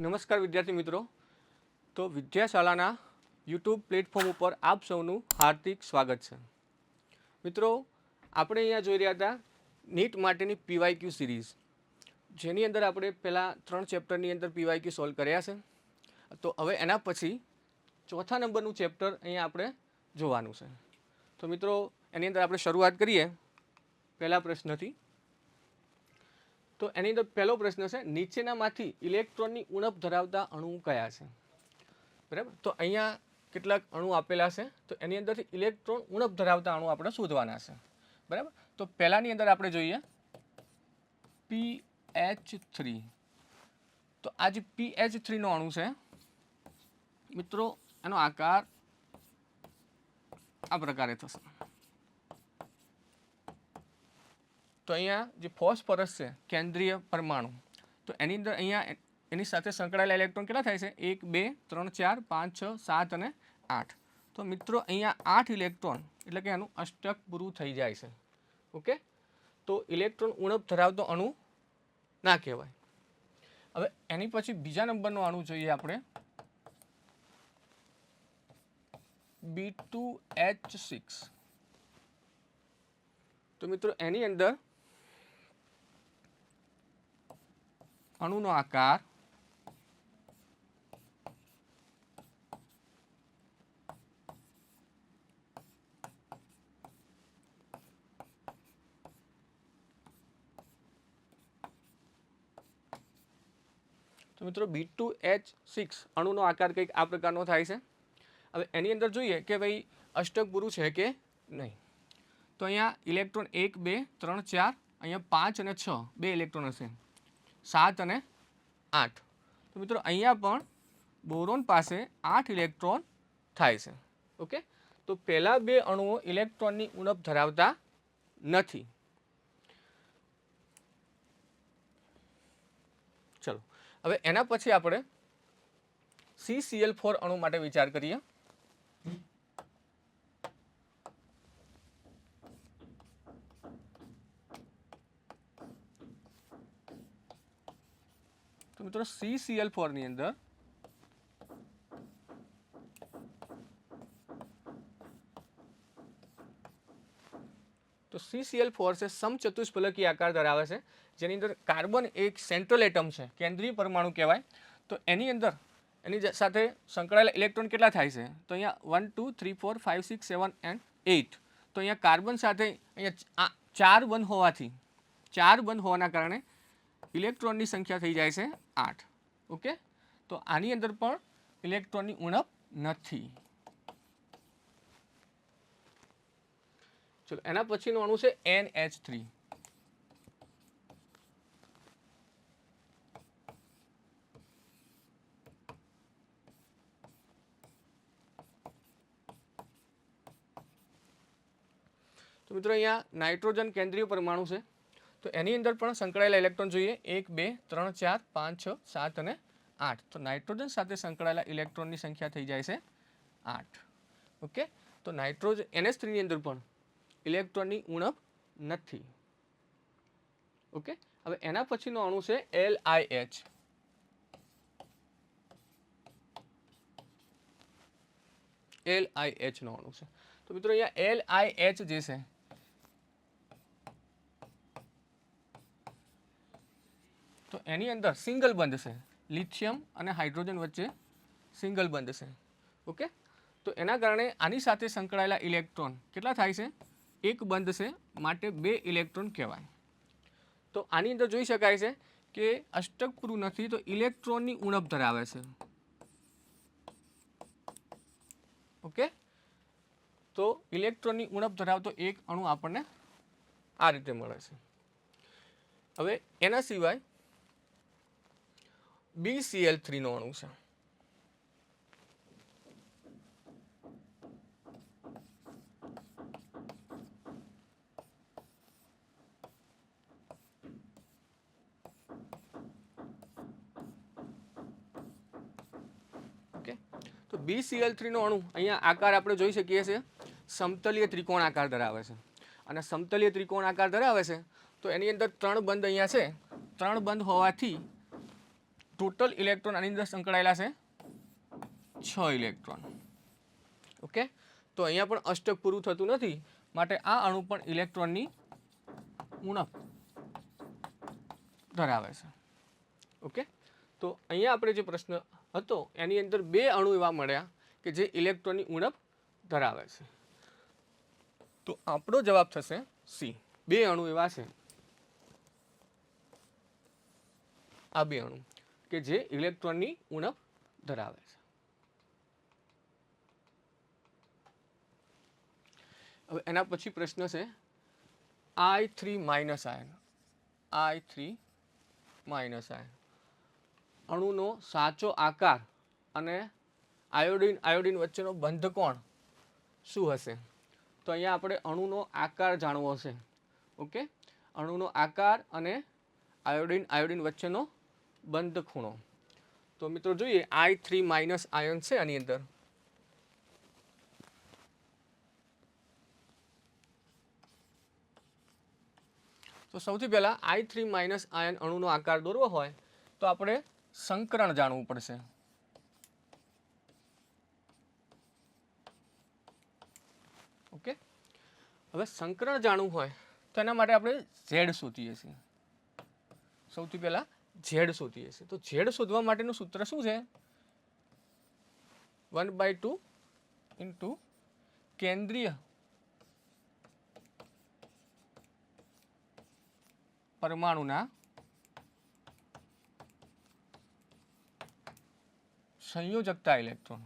નમસ્કાર વિદ્યાર્થી મિત્રો, તો વિદ્યાશાળાના યુટ્યુબ પ્લેટફોર્મ ઉપર આપ સૌનું હાર્દિક સ્વાગત છે. મિત્રો, આપણે અહીંયા જોઈ રહ્યા હતા નીટ માટેની પીવાયક્યુ સિરીઝ, જેની અંદર આપણે પહેલાં 3 ચેપ્ટરની અંદર પીવાયક્યુ સોલ્વ કર્યા છે. તો હવે એના પછી ચોથા નંબરનું ચેપ્ટર અહીંયા આપણે જોવાનું છે. તો મિત્રો, એની અંદર આપણે શરૂઆત કરીએ પહેલા પ્રશ્નથી. તો એની અંદર પહેલો પ્રશ્ન છે, નીચેનામાંથી ઇલેક્ટ્રોનની ઉણપ ધરાવતા અણુ કયા છે? બરાબર, તો અહીંયા કેટલાક અણુ આપેલા છે, તો એની અંદરથી ઇલેક્ટ્રોન ઉણપ ધરાવતા અણુ આપણે શોધવાના છે. બરાબર, તો પહેલાની અંદર આપણે જોઈએ PH3. તો આ જે PH3 નો અણુ છે મિત્રો, એનો આકાર આ પ્રકારે થશે. તો અહીંયા જે ફોસ્ફરસ છે કેન્દ્રીય પરમાણુ, તો એની અંદર અહીંયા એની સાથે સંકળાયેલા ઇલેક્ટ્રોન કેટલા થાય છે? 1 2 3 4 5 6 7 અને 8. તો મિત્રો અહીંયા 8 ઇલેક્ટ્રોન એટલે કે આનું અષ્ટક પૂરું થઈ જાય છે. ઓકે, તો ઇલેક્ટ્રોન ઉણપ ધરાવતો અણુ ના કહેવાય. હવે એની પછી બીજા નંબરનો અણુ જોઈએ આપણે, B2H6. તો મિત્રો એની અંદર અણુનો આકાર તો મિત્રો B2H6 અણુનો આકાર કંઈક આ પ્રકારનો થાય છે. હવે એની અંદર જોઈએ કે ભાઈ અષ્ટક પૂરું છે કે નહીં. તો અહીંયા ઇલેક્ટ્રોન 1 2 3 4, અહીંયા 5 અને 6 બે ઇલેક્ટ્રોન હશે, 7 અને 8. તો મિત્રો અહીંયા પણ બોરોન પાસે 8 ઇલેક્ટ્રોન થાય છે. ઓકે, તો પહેલા બે અણુઓ ઇલેક્ટ્રોનની ઉણપ ધરાવતા નથી. ચલો, હવે એના પછી આપણે CCl4 અણુ માટે વિચાર કરીએ. તો મિત્રો CCl4 ની અંદર તો CCl4 છે સમચતુષ્ફલકી આકાર ધરાવે છે, જેની અંદર કાર્બન એક સેન્ટ્રલ એટમ છે, કેન્દ્રીય પરમાણુ કહેવાય. તો એની અંદર એની સાથે સંકળાયેલા ઇલેક્ટ્રોન કેટલા થાય છે? તો અહીંયા 1 2 3 4 5 6 7 and 8. તો અહીંયા કાર્બન સાથે અહીંયા 4 બંધ હોવાથી 4 બંધ હોવાના કારણે ઇલેક્ટ્રોનની સંખ્યા થઈ જાય છે 8. ઓકે, તો આની અંદર પણ ઇલેક્ટ્રોનની ઉણપ નથી. ચલો, એના પછીનો અણુ છે NH3. તો મિત્રો અહીંયા નાઇટ્રોજન કેન્દ્રીય પરમાણુ છે, તો એની અંદર પણ સંકળાયેલા ઇલેક્ટ્રોન જોઈએ 1 2 3 4 5 6 7 અને 8. તો નાઇટ્રોજન સાથે સંકળાયેલા ઇલેક્ટ્રોનની સંખ્યા થઈ જાય છે 8. ઓકે, તો નાઇટ્રોજન NH3 ની અંદર પણ ઇલેક્ટ્રોનની ઉણપ નથી. ઓકે, હવે એના પછીનો અણુ છે LiH. LiH નો અણુ છે. તો મિત્રો અહીંયા LiH જે છે તો એની અંદર સિંગલ બંધ છે, લિથિયમ અને હાઇડ્રોજન વચ્ચે સિંગલ બંધ છે. ઓકે, તો એના કારણે આની સાથે સંકળાયેલા ઇલેક્ટ્રોન કેટલા થાય છે? એક બંધ છે, માટે 2 ઇલેક્ટ્રોન કહેવાય. તો આની અંદર જોઈ શકાય છે કે અષ્ટક પૂરું નથી, તો ઇલેક્ટ્રોનની ઉણપ ધરાવે છે. ઓકે, તો ઇલેક્ટ્રોનની ઉણપ ધરાવતો એક અણુ આપણને આ રીતે મળે છે. હવે એના સિવાય BCl3 નો અણુ છે. ઓકે, તો BCl3 નો અણુ અહીંયા આકાર આપણે જોઈ શકીએ છીએ સમતલીય ત્રિકોણ આકાર ધરાવે છે. અને સમતલીય ત્રિકોણ આકાર ધરાવે છે તો એની અંદર 3 બંધ અહીંયા છે. 3 બંધ હોવાથી ટોટલ ઇલેક્ટ્રોન આની અંદર સંકળાયેલા છે 6 ઇલેક્ટ્રોન. ઓકે, તો અહીંયા પણ અષ્ટક પૂરું થતું નથી, માટે આ અણુ પણ ઇલેક્ટ્રોનની ઉણપ ધરાવે છે. ઓકે, તો અહીંયા આપણે જે પ્રશ્ન હતો એની અંદર 2 અણુ એવા મળ્યા કે જે ઇલેક્ટ્રોનની ઉણપ ધરાવે છે. તો આપણો જવાબ થશે સી. 2 અણુ એવા છે, આ 2 અણુ કે જે ઇલેક્ટ્રોનની ઉણપ ધરાવે છે. હવે એના પછી પ્રશ્ન છે I3 minus ion. I3 minus ion અણુનો સાચો આકાર અને આયોડિન વચ્ચેનો બંધ કોણ શું હશે? તો અહીંયા આપણે અણુનો આકાર જાણવો છે. ઓકે, અણુનો આકાર અને આયોડિન વચ્ચેનો બંધ ખૂણો. તો મિત્રો જોઈએ I3 માઇનસ આયન છે આની અંદર. તો સૌથી પહેલા I3 માઇનસ આયન અણુનો આકાર દોરવો હોય તો આપણે સંકરણ જાણવું પડશે. ઓકે, હવે સંકરણ જાણવું હોય તો એના માટે આપણે ઝેડ શોધીએ છીએ. સૌથી પહેલા ઝેડ શોધીએ છીએ. તો ઝેડ શોધવા માટેનું સૂત્ર શું છે? 1/2 ઇન્ટુ કેન્દ્રીય પરમાણુના સંયોજકતા ઇલેક્ટ્રોન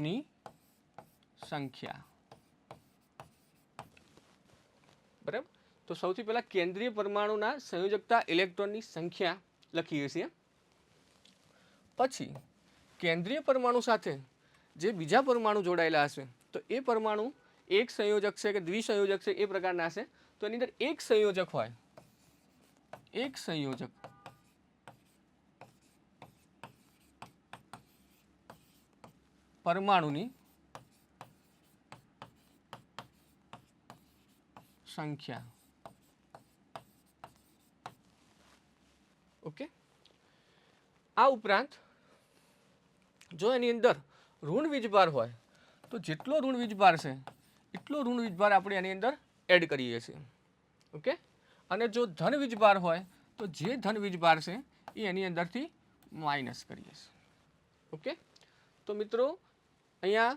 ની સંખ્યા. બરાબર, તો સૌથી પહેલા કેન્દ્રીય પરમાણુના સંયોજકતા ઇલેક્ટ્રોનની સંખ્યા લખીએ છીએ. પછી કેન્દ્રીય પરમાણુ સાથે જે બીજા પરમાણુ જોડાયેલા હશે તો એ પરમાણુ એક સંયોજક છે કે દ્વિસંયોજક છે એ પ્રકારના હશે. તો એની અંદર એક સંયોજક હોય, એક સંયોજક પરમાણુની સંખ્યા. ઓકે, આ ઉપરાંત જો એની અંદર ઋણ વીજભાર હોય તો જેટલો ઋણ વીજભાર છે એટલો ઋણ વીજભાર આપણે એની અંદર એડ કરીએ છીએ. ઓકે, અને જો ધન વીજભાર હોય તો જે ધન વીજભાર છે એ એની અંદરથી માઇનસ કરીએ છીએ. ઓકે, તો મિત્રો અહીંયા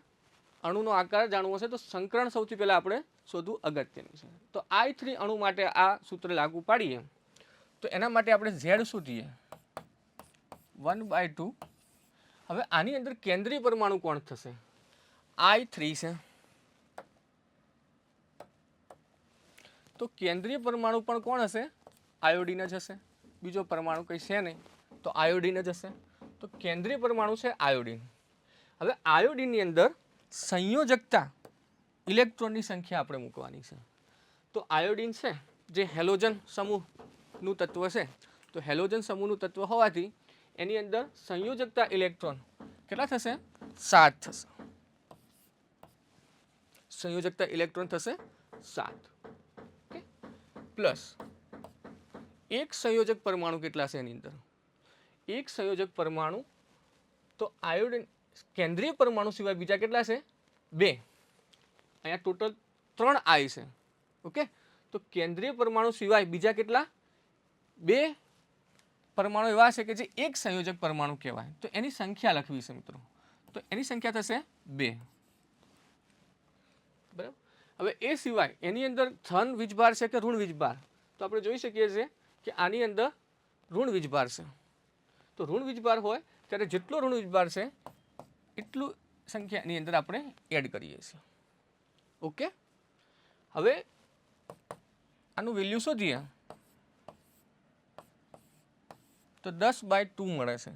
અણુનો આકાર જાણવો છે તો સંકરણ સૌથી પહેલા આપણે શોધવું અગત્યનું છે. તો I3 અણુ માટે આ સૂત્ર લાગુ પાડીએ તો એના માટે આપણે ઝેડ શોધીએ 1/2. હવે આની અંદર કેન્દ્રીય પરમાણુ કોણ થશે? I3 છે. તો કેન્દ્રીય પરમાણુ પણ કોણ હશે? આયોડિન જ હશે. બીજો પરમાણુ કંઈ છે નહીં તો આયોડિન જ હશે. તો કેન્દ્રીય પરમાણુ છે આયોડિન. હવે આયોડિનની અંદર સંયોજકતા ઇલેક્ટ્રોનની સંખ્યા આપણે મૂકવાની છે. તો આયોડિન છે જે હેલોજન સમૂહનું તત્વ છે. તો હેલોજન સમૂહનું તત્વ હોવાથી એની અંદર સંયોજકતા ઇલેક્ટ્રોન કેટલા થશે? 7 થશે. સંયોજકતા ઇલેક્ટ્રોન થશે 7. ઓકે, પ્લસ એક સંયોજક પરમાણુ કેટલા છે એની અંદર? એક સંયોજક પરમાણુ તો આયોડિન કેન્દ્રીય પરમાણુ સિવાય બીજા કેટલા છે? 2. અહીંયા ટોટલ 3 I છે. ઓકે, તો કેન્દ્રીય પરમાણુ સિવાય બીજા કેટલા? 2 પરમાણુ એવા છે કે જે એક સંયોજક પરમાણુ કહેવાય. તો એની સંખ્યા લખવી છે મિત્રો. તો એની સંખ્યા થશે 2. બરાબર, હવે એ સિવાય એની અંદર ધન વીજભાર છે કે ઋણ વીજભાર? તો આપણે જોઈ શકીએ છીએ કે આની અંદર ઋણ વીજભાર છે. તો ઋણ વીજભાર હોય ત્યારે જેટલો ઋણ વીજભાર છે એટલું સંખ્યાની અંદર આપણે એડ કરીએ છીએ. ઓકે, હવે આનું વેલ્યુ શોધીએ તો 10/2 મળે છે,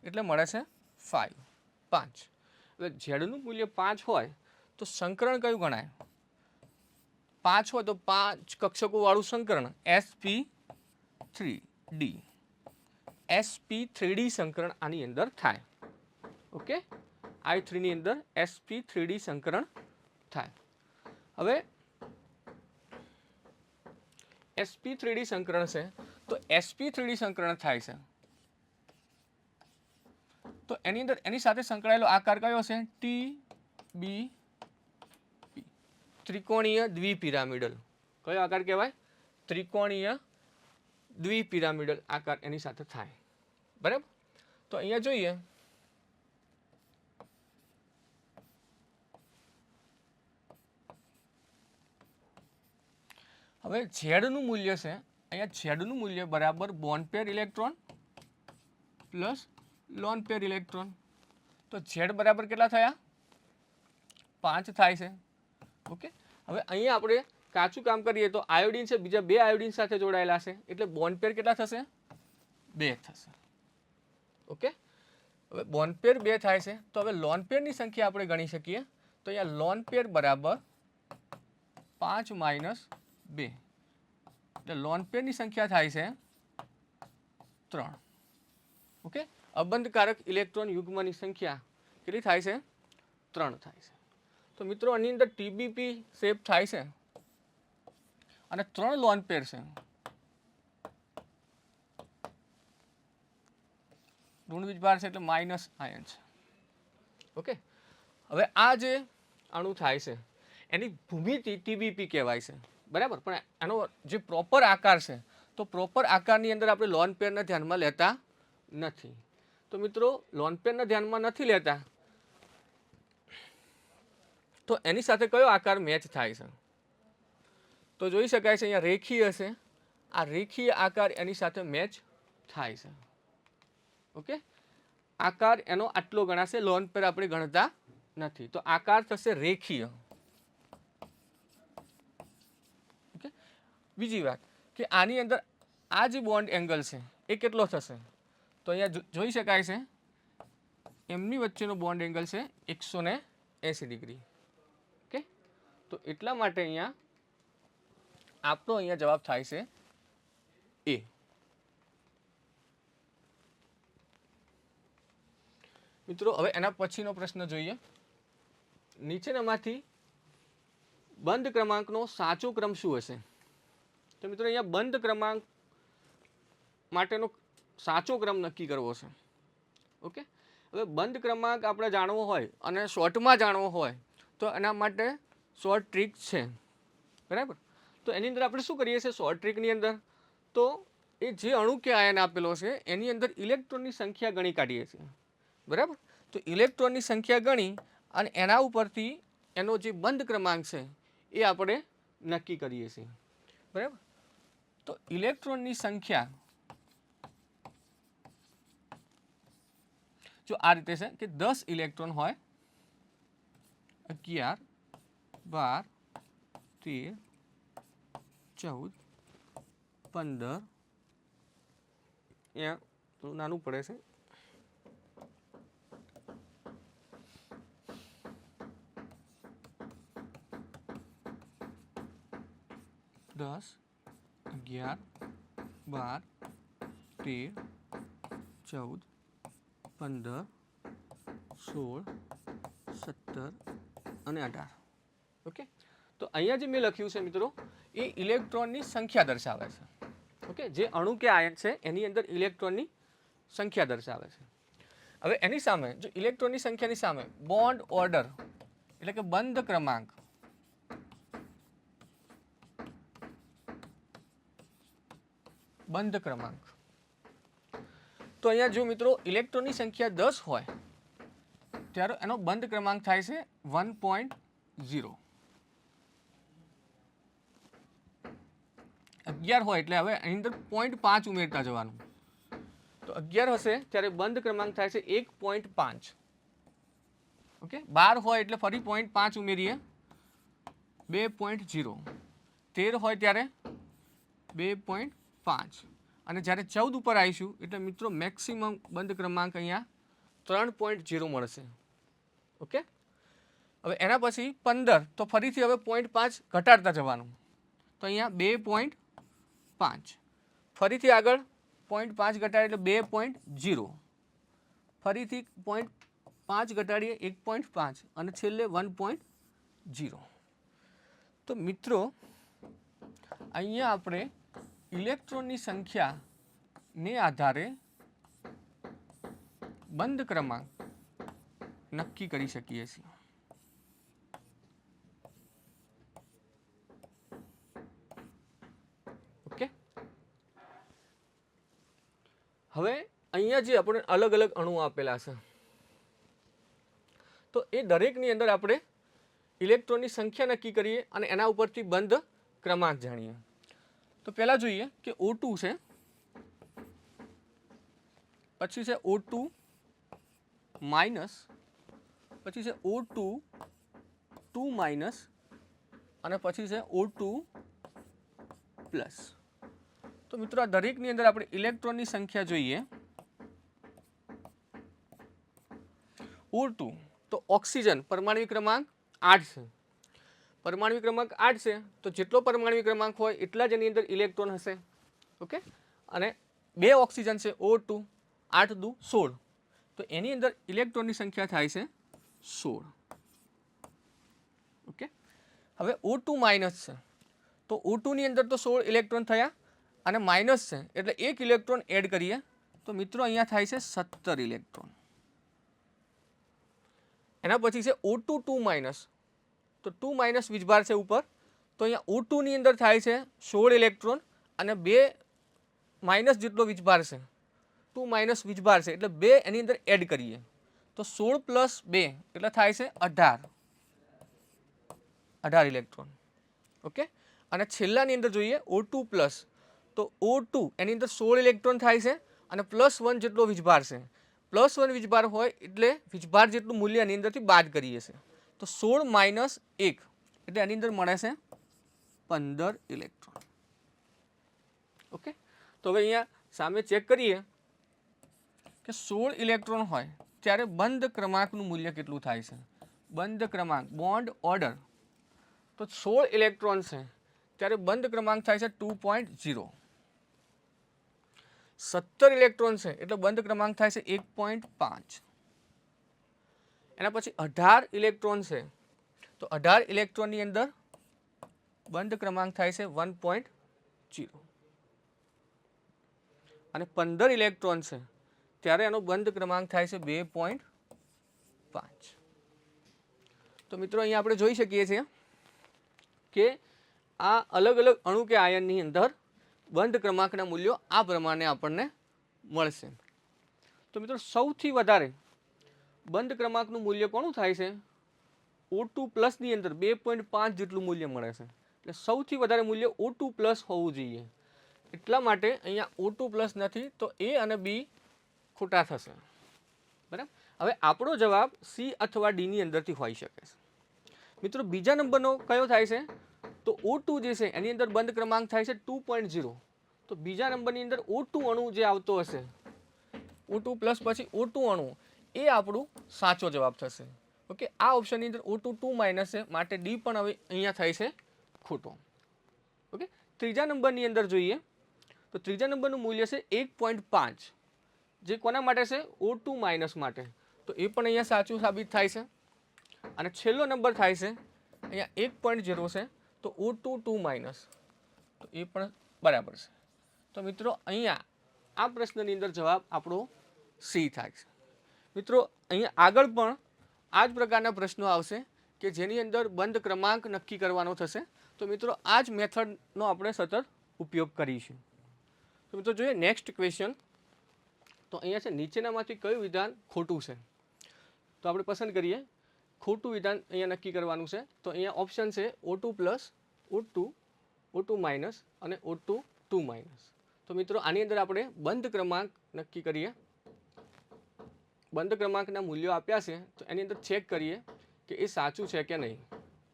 એટલે મળે છે 5. હવે ઝેડનું મૂલ્ય 5 હોય તો સંકરણ કયું ગણાય? 5 હોય તો 5 કક્ષકો વાળું સંકરણ sp3d. sp3d સંકરણ આની અંદર થાય. ઓકે, I3 ની અંદર sp3d સંકરણ થાય. હવે sp3d સંકરણ છે તો sp3d સંકરણ થાય છે તો એની અંદર એની સાથે સંકળાયેલો આકાર કયો છે TBP ત્રિકોણીય દ્વિપિરામિડલ કયો આકાર કહેવાય ત્રિકોણીય દ્વિપિરામિડલ આકાર એની સાથે થાય બરાબર તો અહીંયા જોઈએ હવે z નું મૂલ્ય છે અહીંયા z નું મૂલ્ય બરાબર bond pair electron plus lone pair electron તો z બરાબર કેટલા થયા 5 થાય છે ઓકે હવે અહીંયા આપણે કાચું કામ કરીએ તો આયોડિન છે બીજા બે આયોડિન સાથે જોડાયેલા છે એટલે બોન્ડ પેર કેટલા થશે 2 થશે ઓકે હવે બોન્ડ પેર 2 થાય છે તો હવે લોન પેરની સંખ્યા આપણે ગણી શકીએ તો અહીંયા લોન પેર બરાબર 5 માઇનસ 2 એટલે લોન પેરની સંખ્યા થાય છે 3 ઓકે અબંધકારક ઇલેક્ટ્રોન યુગ્મની સંખ્યા કેટલી થાય છે 3 થાય છે તો મિત્રો આની અંદર TBP શેપ થાય છે અને 3 લોન પેર છે ઋણ વીજભાર છે એટલે માઇનસ આયન છે ઓકે હવે આ જે અણુ થાય છે એની ભૂમિતિ TBP કહેવાય છે બરાબર પણ આનો જે પ્રોપર આકાર છે તો પ્રોપર આકારની અંદર આપણે લોન પેરને ધ્યાનમાં લેતા નથી તો મિત્રો લોન પેરને ધ્યાનમાં નથી લેતા તો એની સાથે કયો આકાર મેચ થાય છે તો જોઈ શકાય છે અહીંયા રેખીય છે આ રેખીય આકાર એની સાથે મેચ થાય છે ઓકે આકાર એનો આટલો ગણાશે લોન પેર આપણે ગણતા નથી તો આકાર થશે રેખીય ઓકે બીજી વાત કે આની અંદર આ જે બોન્ડ એંગલ છે એ કેટલો થશે તો અહીંયા જોઈ શકાય છે એમની વચ્ચેનો બોન્ડ એંગલ છે 180 ડિગ્રી ઓકે તો એટલા માટે અહીંયા આપણો અહીંયા જવાબ થાય છે એ મિત્રો હવે એના પછીનો પ્રશ્ન જોઈએ નીચેનામાંથી બંધ ક્રમાંકનો સાચો ક્રમ શું હશે તો મિત્રો અહીંયા બંધ ક્રમાંક માટેનો સાચો ક્રમ નક્કી કરવો છે ઓકે હવે બંધ ક્રમાંક આપણે જાણવો હોય અને શોર્ટમાં જાણવો હોય તો એના માટે શોર્ટ ટ્રીક છે બરાબર તો એની અંદર આપણે શું કરીએ છીએ શોર્ટ ટ્રીકની અંદર તો એ જે અણુ કે આયન આપેલો છે એની અંદર ઇલેક્ટ્રોનની સંખ્યા ગણી કાઢીએ છીએ બરાબર તો ઇલેક્ટ્રોનની સંખ્યા ગણી અને એના ઉપરથી એનો જે બંધ ક્રમાંક છે એ આપણે નક્કી કરીએ છીએ બરાબર તો ઇલેક્ટ્રોનની સંખ્યા જો આ રીતે છે કે 10 ઇલેક્ટ્રોન હોય 11 12 13 14 15 અહીંયા થોડું નાનું પડે છે 10 11 12 13 14 15 16 17 અને 18 ઓકે તો અહીંયા જે મેં લખ્યું છે મિત્રો એ ઇલેક્ટ્રોનની સંખ્યા દર્શાવે છે ઓકે જે અણુ કે આયન છે એની અંદર ઇલેક્ટ્રોનની સંખ્યા દર્શાવે છે હવે એની સામે જો ઇલેક્ટ્રોનની સંખ્યાની સામે બોન્ડ ઓર્ડર એટલે કે બંધ ક્રમાંક તો અહીંયા જો મિત્રો ઇલેક્ટ્રોનની સંખ્યા 10 હોય ત્યારે એનો બંધ ક્રમાંક થાય છે 1.0 11 હોય એટલે હવે એની અંદર 0.5 ઉમેરતા જવાનું તો 11 હશે ત્યારે બંધ ક્રમાંક થાય છે 1.5 ઓકે 12 હોય એટલે ફરી 0.5 ઉમેરીએ 2.0 13 હોય ત્યારે 2.5 અને જ્યારે 14 ઉપર આવીશું એટલે મિત્રો મેક્સિમમ બંધ ક્રમાંક અહીંયા 3.0 મળશે ઓકે હવે એના પછી 15 તો ફરીથી હવે 0.5 ઘટાડતા જવાનું તો અહીંયા 2.5 ફરીથી આગળ 0.5 ઘટાડીએ એટલે 2.0 ફરીથી 0.5 ઘટાડીએ 1.5 અને છેલ્લે 1.0 તો મિત્રો અહીંયા આપણે ઇલેક્ટ્રોનની સંખ્યાને આધારે બંધ ક્રમાંક નક્કી કરી શકીએ છીએ. ઓકે, હવે અહીંયા જે આપણે અલગ અલગ અણુઓ આપેલા છે તો એ દરેકની અંદર આપણે ઇલેક્ટ્રોનની સંખ્યા નક્કી કરીએ અને એના ઉપરથી બંધ ક્રમાંક જાણીએ. તો પહેલા જોઈએ કે O2 છે, પછી છે O2 માઇનસ, પછી છે O2 2 માઇનસ અને પછી છે O2 પ્લસ. તો મિત્રો આ દરેકની અંદર આપણે ઇલેક્ટ્રોનની સંખ્યા જોઈએ. O2 તો ઓક્સિજન પરમાણ્વિક ક્રમાંક 8 છે. પરમાણ્વિક ક્રમાંક 8 છે તો જેટલો પરમાણ્વિક ક્રમાંક હોય એટલા જ એની અંદર ઇલેક્ટ્રોન હશે. ઓકે, અને 2 ઓક્સિજન છે O2, 8 દુ 16, તો એની અંદર ઇલેક્ટ્રોનની સંખ્યા થાય છે 16. ઓકે, હવે O2 માઇનસ છે તો O2 ની અંદર તો 16 ઇલેક્ટ્રોન થયા અને માઇનસ છે એટલે 1 ઇલેક્ટ્રોન એડ કરીએ તો મિત્રો અહીંયા થાય છે 17 ઇલેક્ટ્રોન. એના પછી છે O2 2 માઇનસ, તો 2 માઇનસ વીજભાર છે ઉપર, તો અહીંયા O2 ની અંદર થાય છે 16 ઇલેક્ટ્રોન અને 2 માઇનસ જેટલો વીજભાર છે, 2 માઇનસ વીજભાર છે એટલે 2 એની અંદર એડ કરીએ તો 16 પ્લસ 2 એટલે થાય છે 18 ઇલેક્ટ્રોન. ઓકે, અને છેલ્લાની અંદર જોઈએ O2 પ્લસ, તો O2 એની અંદર 16 ઇલેક્ટ્રોન થાય છે અને +1 જેટલો વીજભાર છે. +1 વીજભાર હોય એટલે વીજભાર જેટલું મૂલ્ય એની અંદરથી બાદ કરીએ છીએ તો 16 માઇનસ 1 એટલે એની અંદર મળે છે 15 ઇલેક્ટ્રોન. ઓકે, તો હવે અહીંયા સામે ચેક કરીએ કે 16 ઇલેક્ટ્રોન હોય ત્યારે બંધ ક્રમાંકનું મૂલ્ય કેટલું થાય છે. બંધ ક્રમાંક બોન્ડ ઓર્ડર, તો 16 ઇલેક્ટ્રોન છે ત્યારે બંધ ક્રમાંક થાય છે 2.0. 17 ઇલેક્ટ્રોન છે એટલે બંધ ક્રમાંક થાય છે 1.5. એના પછી 18 ઇલેક્ટ્રોન છે તો 18 ઇલેક્ટ્રોનની અંદર બંધ ક્રમાંક થાય છે 1.0 અને 15 ઇલેક્ટ્રોન છે ત્યારે એનો બંધ ક્રમાંક થાય છે 2.5. તો મિત્રો અહીંયા આપણે જોઈ શકીએ છીએ કે આ અલગ અલગ અણુ કે આયનની અંદર બંધ ક્રમાંકના મૂલ્યો આ પ્રમાણે આપણને મળશે. તો મિત્રો સૌથી વધારે બંધ ક્રમાંકનું મૂલ્ય કોનું થાય છે? O2 પ્લસની અંદર 2.5 જેટલું મૂલ્ય મળે છે. એટલે સૌથી વધારે મૂલ્ય O2 પ્લસ હોવું જોઈએ. એટલા માટે અહીંયા O2 પ્લસ નથી તો A અને B ખોટા થશે. બરાબર, હવે આપણો જવાબ C અથવા D ની અંદરથી હોઈ શકે છે. મિત્રો બીજા નંબરનો કયો થાય છે? તો O2 જે છે એની અંદર બંધ ક્રમાંક થાય છે 2.0. તો બીજા નંબરની અંદર O2 અણુ જે આવતો હશે, O2 પ્લસ પછી O2 અણુ, એ આપણું સાચો જવાબ થશે. ઓકે, આ ઓપ્શનની અંદર O2 2 માઇનસ છે માટે D પણ હવે અહીંયા થાય છે ખોટો. ઓકે, ત્રીજા નંબરની અંદર જોઈએ તો ત્રીજા નંબરનું મૂલ્ય છે 1.5, જે કોના માટે છે? O2 માઇનસ માટે, તો એ પણ અહીંયા સાચું સાબિત થાય છે. અને છેલ્લો નંબર થાય છે અહીંયા 1.0 છે તો O2 2 માઇનસ, તો એ પણ બરાબર છે. તો મિત્રો અહીંયા આ પ્રશ્નની અંદર જવાબ આપણો C થાય છે. મિત્રો અહીંયા આગળ પણ આ જ પ્રકારના પ્રશ્નો આવશે કે જેની અંદર બંધ ક્રમાંક નક્કી કરવાનો થશે. તો મિત્રો આ જ મેથડનો આપણે સતત ઉપયોગ કરીશું. તો મિત્રો જોઈએ નેક્સ્ટ ક્વેશ્ચન. તો અહીંયા છે નીચેનામાંથી કયું વિધાન ખોટું છે? તો આપણે પસંદ કરીએ. ખોટું વિધાન અહીંયા નક્કી કરવાનું છે. તો અહીંયા ઓપ્શન છે O2 પ્લસ, O2 માઇનસ અને O2 2 માઇનસ. તો મિત્રો આની અંદર આપણે બંધ ક્રમાંક નક્કી કરીએ. બંધ ક્રમાંકના મૂલ્યો આપ્યા છે તો એની અંદર ચેક કરીએ કે એ સાચું છે કે નહીં.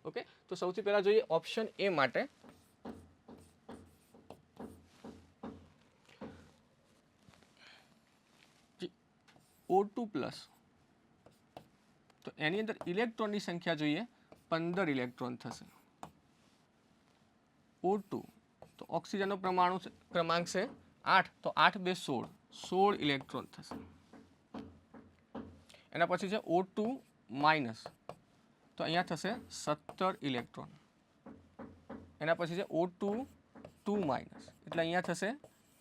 ઓકે, તો સૌથી પહેલાં જોઈએ ઓપ્શન A માટે. O2 પ્લસ, તો એની અંદર ઇલેક્ટ્રોનની સંખ્યા જોઈએ 15 ઇલેક્ટ્રોન થશે. O2 તો ઓક્સિજનનો પરમાણુ ક્રમાંક છે 8, તો 8 2 16 ઇલેક્ટ્રોન થશે. એના પછી છે O2 માઇનસ, તો અહીંયા થશે 17 ઇલેક્ટ્રોન. એના પછી છે O2 2 માઇનસ એટલે અહીંયા થશે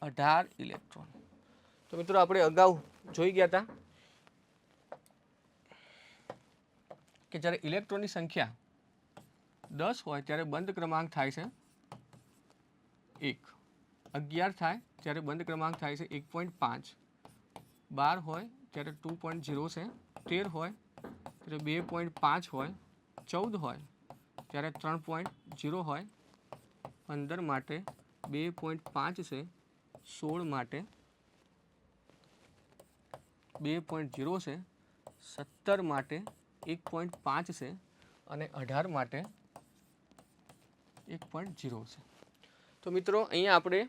18 ઇલેક્ટ્રોન. તો મિત્રો આપણે અગાઉ જોઈ ગયા હતા કે જ્યારે ઇલેક્ટ્રોનની સંખ્યા 10 હોય ત્યારે બંધ ક્રમાંક થાય છે 1, 11 થાય ત્યારે બંધ ક્રમાંક થાય છે 1.5, 12 હોય ત્યારે 2.0 છે, 13 હોય ત્યારે 2.5 હોય, 14 હોય ત્યારે 3.0 હોય, 15 માટે 2.5 છે, 16 માટે 2.0 છે, 17 માટે 1.5 છે અને 18 માટે 1.0 છે. તો મિત્રો અહીંયા આપણે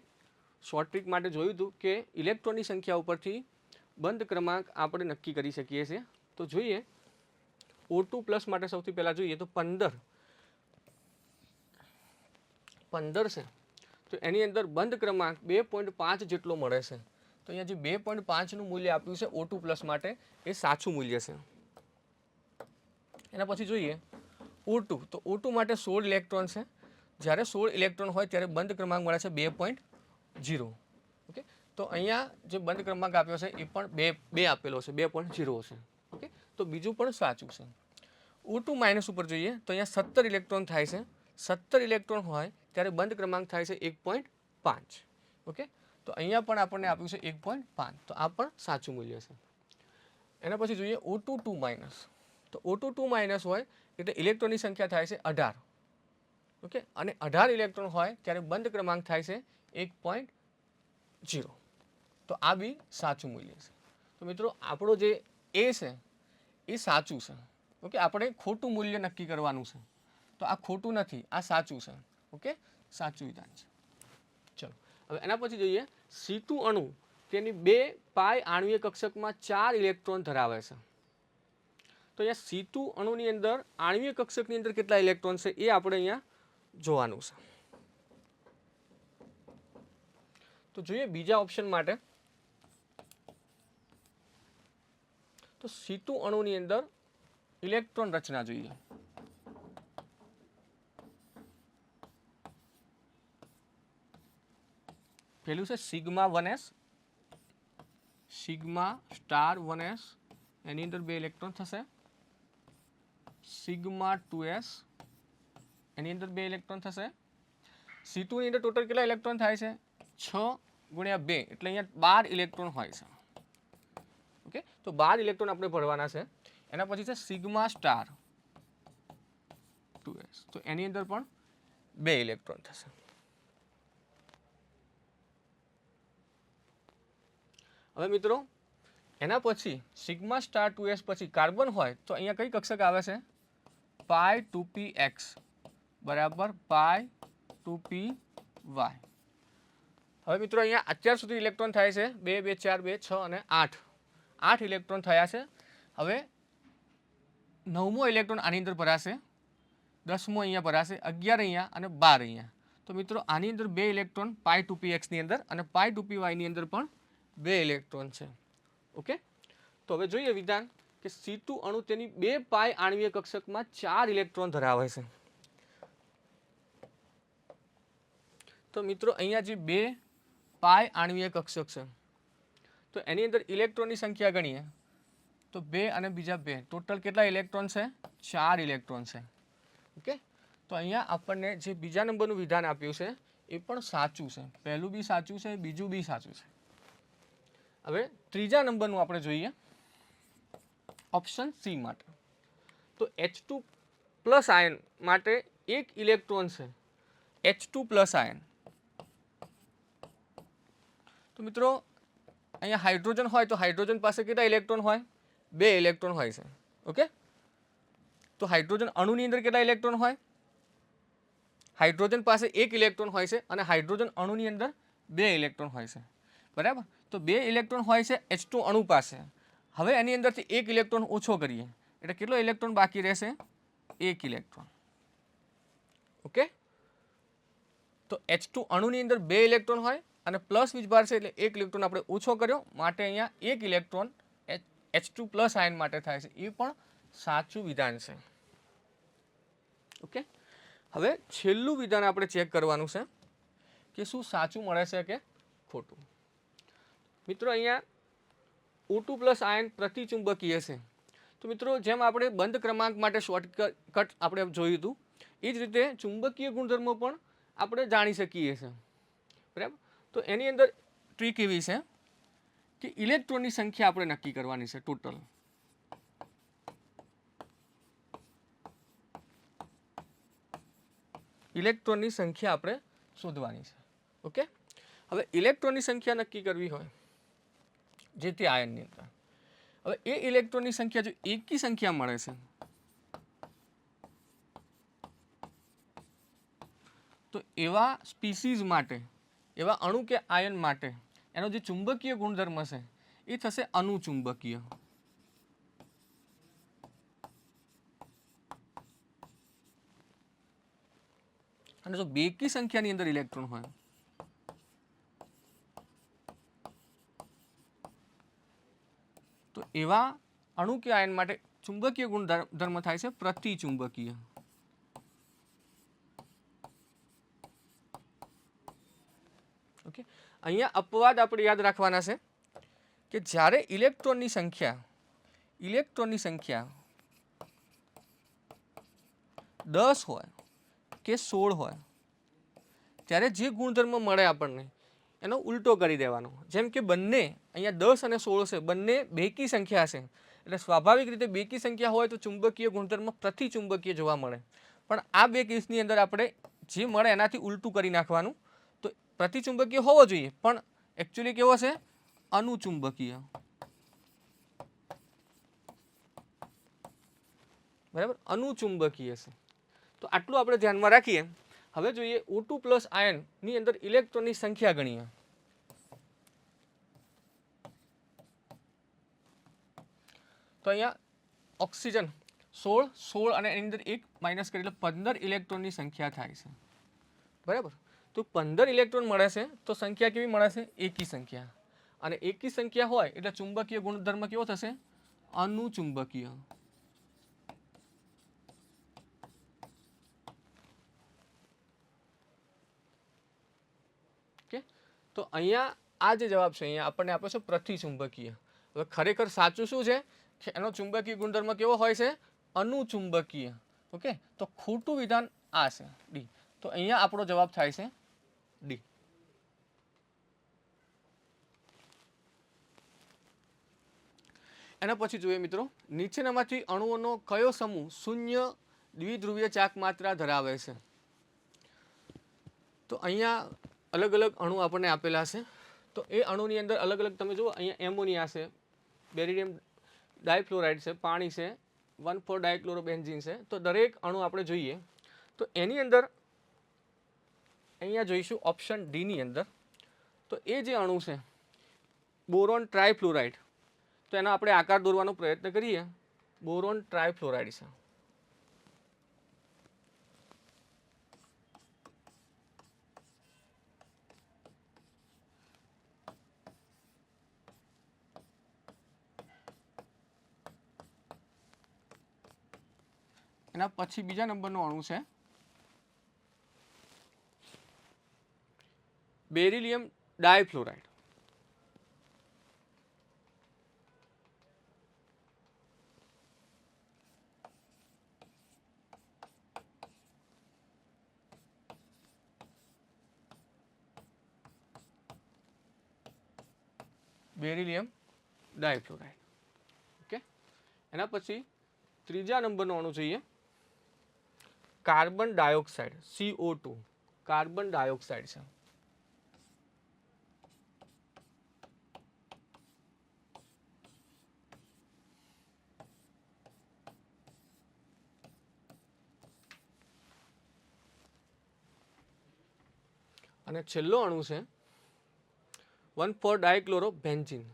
શોર્ટ ટ્રિક માટે જોયું હતું કે ઇલેક્ટ્રોનની સંખ્યા ઉપરથી બંધ ક્રમાંક આપણે નક્કી કરી શકીએ છીએ. તો જોઈએ O2 પ્લસ માટે સૌથી પહેલાં જોઈએ તો 15 છે તો એની અંદર બંધ ક્રમાંક 2.5 જેટલો મળે છે. તો અહીંયા જે 2.5નું મૂલ્ય આપ્યું છે O2 પ્લસ માટે એ સાચું મૂલ્ય છે. એના પછી જોઈએ O2 તો O2 માટે 16 ઇલેક્ટ્રોન છે. જ્યારે 16 ઇલેક્ટ્રોન હોય ત્યારે બંધ ક્રમાંક મળે છે 2.0. ઓકે, તો અહીંયા જે બંધ ક્રમાંક આપ્યો છે એ પણ 2 આપેલો છે, 2.0 છે. ઓકે, તો બીજું પણ સાચું છે. O2 માઇનસ ઉપર જોઈએ તો અહીંયા 17 ઇલેક્ટ્રોન થાય છે. 17 ઇલેક્ટ્રોન હોય ત્યારે બંધ ક્રમાંક થાય છે 1.5. ઓકે, તો અહીંયા પણ આપણને આપ્યું છે 1.5, તો આ પણ સાચું મૂલ્ય છે. એના પછી જોઈએ O2 2 માઇનસ. તો O2 2 માઇનસ હોય એટલે ઇલેક્ટ્રોનની સંખ્યા થાય છે 18. ઓકે, અને 18 ઇલેક્ટ્રોન હોય ત્યારે બંધ ક્રમાંક થાય છે 1.0. તો આ બી સાચું મૂલ્ય છે. તો મિત્રો આપણો જે એ છે એ સાચું છે. ઓકે, આપણે ખોટું મૂલ્ય નક્કી કરવાનું છે. તો આ ખોટું નથી, આ સાચું છે. ઓકે, સાચું વિધાન છે. ચલો હવે એના પછી જોઈએ C2 અણુ તેની 2 પાઈ આણ્વીય કક્ષકમાં 4 ઇલેક્ટ્રોન ધરાવે છે. તો અહીંયા C2 અણુની અંદર આણ્વીય કક્ષકની અંદર કેટલા ઇલેક્ટ્રોન છે એ આપણે અહીંયા જોવાનું છે. તો જોઈએ બીજા ઓપ્શન માટે તો C2 અણુની અંદર ઇલેક્ટ્રોન રચના જોઈએ. પહેલું છે sigma 1s, sigma star 1s એની અંદર 2 ઇલેક્ટ્રોન થશે. સિગ્મા 2s એની અંદર 2 ઇલેક્ટ્રોન થશે. C2 ની અંદર ટોટલ કેટલા ઇલેક્ટ્રોન થાય છે? 6 ગુણ્યા 2 એટલે અહીંયા 12 ઇલેક્ટ્રોન હોય છે. ઓકે, તો 12 ઇલેક્ટ્રોન આપણે ભરવાના છે. એના પછી છે સિગ્મા સ્ટાર 2s, તો એની અંદર પણ 2 ઇલેક્ટ્રોન થશે. હવે મિત્રો એના પછી સિગ્મા સ્ટાર 2s પછી કાર્બન હોય તો અહીંયા કઈ કક્ષક આવે છે? પાઈ 2px બરાબર પાઈ 2py. હવે મિત્રો અહીંયા અત્યાર સુધી ઇલેક્ટ્રોન થાય છે 2 2 4 2 6 અને 8 ઇલેક્ટ્રોન થયા છે. હવે 9મો ઇલેક્ટ્રોન આની અંદર ભરાશે, 10મો અહીંયા ભરાશે, 11 અહીંયા અને 12 અહીંયા. તો મિત્રો આની અંદર 2 ઇલેક્ટ્રોન પાઈ 2px ની અંદર અને પાઈ 2py ની અંદર પણ 2 ઇલેક્ટ્રોન છે. ઓકે, તો હવે જોઈએ વિધાન કે C2 અણુ તેની 2 પાઈ આણ્વીય કક્ષકમાં 4 ઇલેક્ટ્રોન ધરાવે છે. તો મિત્રો અહીંયા જે 2 પાઈ આણ્વીય કક્ષક છે તો એની અંદર ઇલેક્ટ્રોનની સંખ્યા ગણીએ તો 2 અને બીજા 2 ટોટલ કેટલા ઇલેક્ટ્રોન છે? 4 ઇલેક્ટ્રોન છે. ઓકે, તો અહીંયા આપણને જે બીજા નંબરનું વિધાન આપ્યું છે એ પણ સાચું છે. પહેલું બી સાચું છે, બીજું બી સાચું છે. હવે ત્રીજા નંબરનું આપણે જોઈએ ઓપ્શન સી માટે. તો H2 પ્લસ આયન માટે 1 ઇલેક્ટ્રોન છે. H2 plus ion. તો મિત્રો અહીંયા હાઇડ્રોજન હોય તો હાઇડ્રોજન પાસે કેટલા ઇલેક્ટ્રોન હોય? 2 ઇલેક્ટ્રોન હોય છે. ઓકે, તો હાઇડ્રોજન અણુની અંદર કેટલા ઇલેક્ટ્રોન હોય? હાઇડ્રોજન પાસે 1 ઇલેક્ટ્રોન હોય છે અને હાઇડ્રોજન અણુની અંદર 2 ઇલેક્ટ્રોન હોય છે. બરાબર, તો 2 ઇલેક્ટ્રોન હોય છે H2 અણુ પાસે. હવે એની અંદરથી 1 ઇલેક્ટ્રોન ઓછો કરીએ એટલે કેટલો ઇલેક્ટ્રોન બાકી રહેશે? 1 ઇલેક્ટ્રોન. ઓકે, તો H2 અણુની અંદર 2 ઇલેક્ટ્રોન હોય અને પ્લસ વીજભાર છે એટલે 1 ઇલેક્ટ્રોન આપણે ઓછો કર્યો માટે અહીંયા 1 ઇલેક્ટ્રોન H2 પ્લસ આયન માટે થાય છે. એ પણ સાચું વિધાન છે. ઓકે, હવે છેલ્લું વિધાન આપણે ચેક કરવાનું છે કે શું સાચું મળે છે કે ખોટું. મિત્રો અહીંયા O2 પ્લસ આયન પ્રતિચુંબકીય છે. તો મિત્રો જેમ આપણે બંધ ક્રમાંક માટે શોર્ટકટ આપણે જોયું હતું એ જ રીતે ચુંબકીય ગુણધર્મો પણ આપણે જાણી શકીએ છીએ, બરાબર. તો એની અંદર ટ્રીક એવી છે કે ઇલેક્ટ્રોનની સંખ્યા આપણે નક્કી કરવાની છે. ટોટલ ઇલેક્ટ્રોનની સંખ્યા આપણે શોધવાની છે. ઓકે, હવે ઇલેક્ટ્રોનની સંખ્યા નક્કી કરવી હોય જે તે આયનની અંદર, હવે એ ઇલેક્ટ્રોનની સંખ્યા જો એકી સંખ્યા મળે છે તો એવા સ્પીસીઝ માટે, એવા અણુ કે આયન માટે એનો જે ચુંબકીય ગુણધર્મ છે એ થશે અનુચુંબકીય. અને જો બેકી સંખ્યાની અંદર ઇલેક્ટ્રોન હોય તો એવા અણુ કે આયન માટે ચુંબકીય ગુણધર્મ થાય છે પ્રતિચુંબકીય. ઓકે, અહીંયા અપવાદ આપણે યાદ રાખવાના છે કે જ્યારે ઇલેક્ટ્રોનની સંખ્યા 10 હોય કે 16 હોય ત્યારે જે ગુણધર્મ મળે આપણને એનો ઉલટો કરી દેવાનો. જેમ કે બંને અહીંયા 10 અને 16 છે, બંને બેકી સંખ્યા છે, એટલે સ્વાભાવિક રીતે બેકી સંખ્યા હોય તો ચુંબકીય ગુણધર્મ પ્રતિચુંબકીય જોવા મળે. પણ આ બે કેસની અંદર આપણે જે મળે એનાથી ઉલટું કરી નાખવાનું. તો પ્રતિચુંબકીય હોવો જોઈએ પણ એકચ્યુઅલી કેવો છે? અનુચુંબકીય. બરાબર, અનુચુંબકીય છે. તો આટલું આપણે ધ્યાનમાં રાખીએ. હવે જોઈએ O2 પ્લસ આયનની અંદર ઇલેક્ટ્રોનની સંખ્યા ગણીએ. તો અહીંયા ઓક્સિજન 16 અને એની અંદર 1 માઇનસ કરી એટલે 15 ઇલેક્ટ્રોનની સંખ્યા થાય છે. બરાબર, તો 15 ઇલેક્ટ્રોન મળે છે તો સંખ્યા કેવી મળે છે? એકી સંખ્યા. અને એકી સંખ્યા હોય એટલે ચુંબકીય ગુણધર્મ કેવો થશે? અનુચુંબકીય. તો અહીંયા આ જે જવાબ છે અહીંયા આપણને આપ્યો છે પ્રતિચુંબકીય. હવે ખરેખર સાચું શું છે કે એનો ચુંબકીય ગુણધર્મ કેવો હોય છે? અનુચુંબકીય. ઓકે, તો ખોટું વિધાન આ છે ડી. તો અહીંયા આપણો જવાબ થાય છે ડી. એના પછી જોઈએ મિત્રો, નીચેનામાંથી અણુઓનો કયો સમૂહ શૂન્ય દ્વિધ્રુવીય ચાક માત્રા ધરાવે છે? તો અહીંયા અલગ અલગ અણુ આપણને આપેલા છે. તો એ અણુની અંદર અલગ અલગ તમે જુઓ, અહીંયા એમોનિયા છે, બેરિલિયમ ડાયફ્લોરાઇડ છે, પાણી છે, 1,4-ડાયક્લોરોબેન્ઝીન છે. તો દરેક અણુ આપણે જોઈએ તો એની અંદર અહીંયા જોઈશું ઓપ્શન ડી ની અંદર. તો એ જે અણુ છે બોરોન ટ્રાયફ્લોરાઇડ, તો એનો આપણે આકાર દોરવાનો પ્રયત્ન કરીએ. બોરોન ટ્રાયફ્લોરાઇડ છે. એના પછી બીજા નંબરનો અણુ છે બેરિલિયમ ડાયફ્લોરાઇડ. બેરિલિયમ ડાયફ્લોરાઇડ. ઓકે, એના પછી ત્રીજા નંબરનો અણુ જોઈએ carbon dioxide, CO2. Carbon dioxide છે. અને છેલ્લો અણુ છે 1,4-ડાયક્લોરોબેન્ઝીન.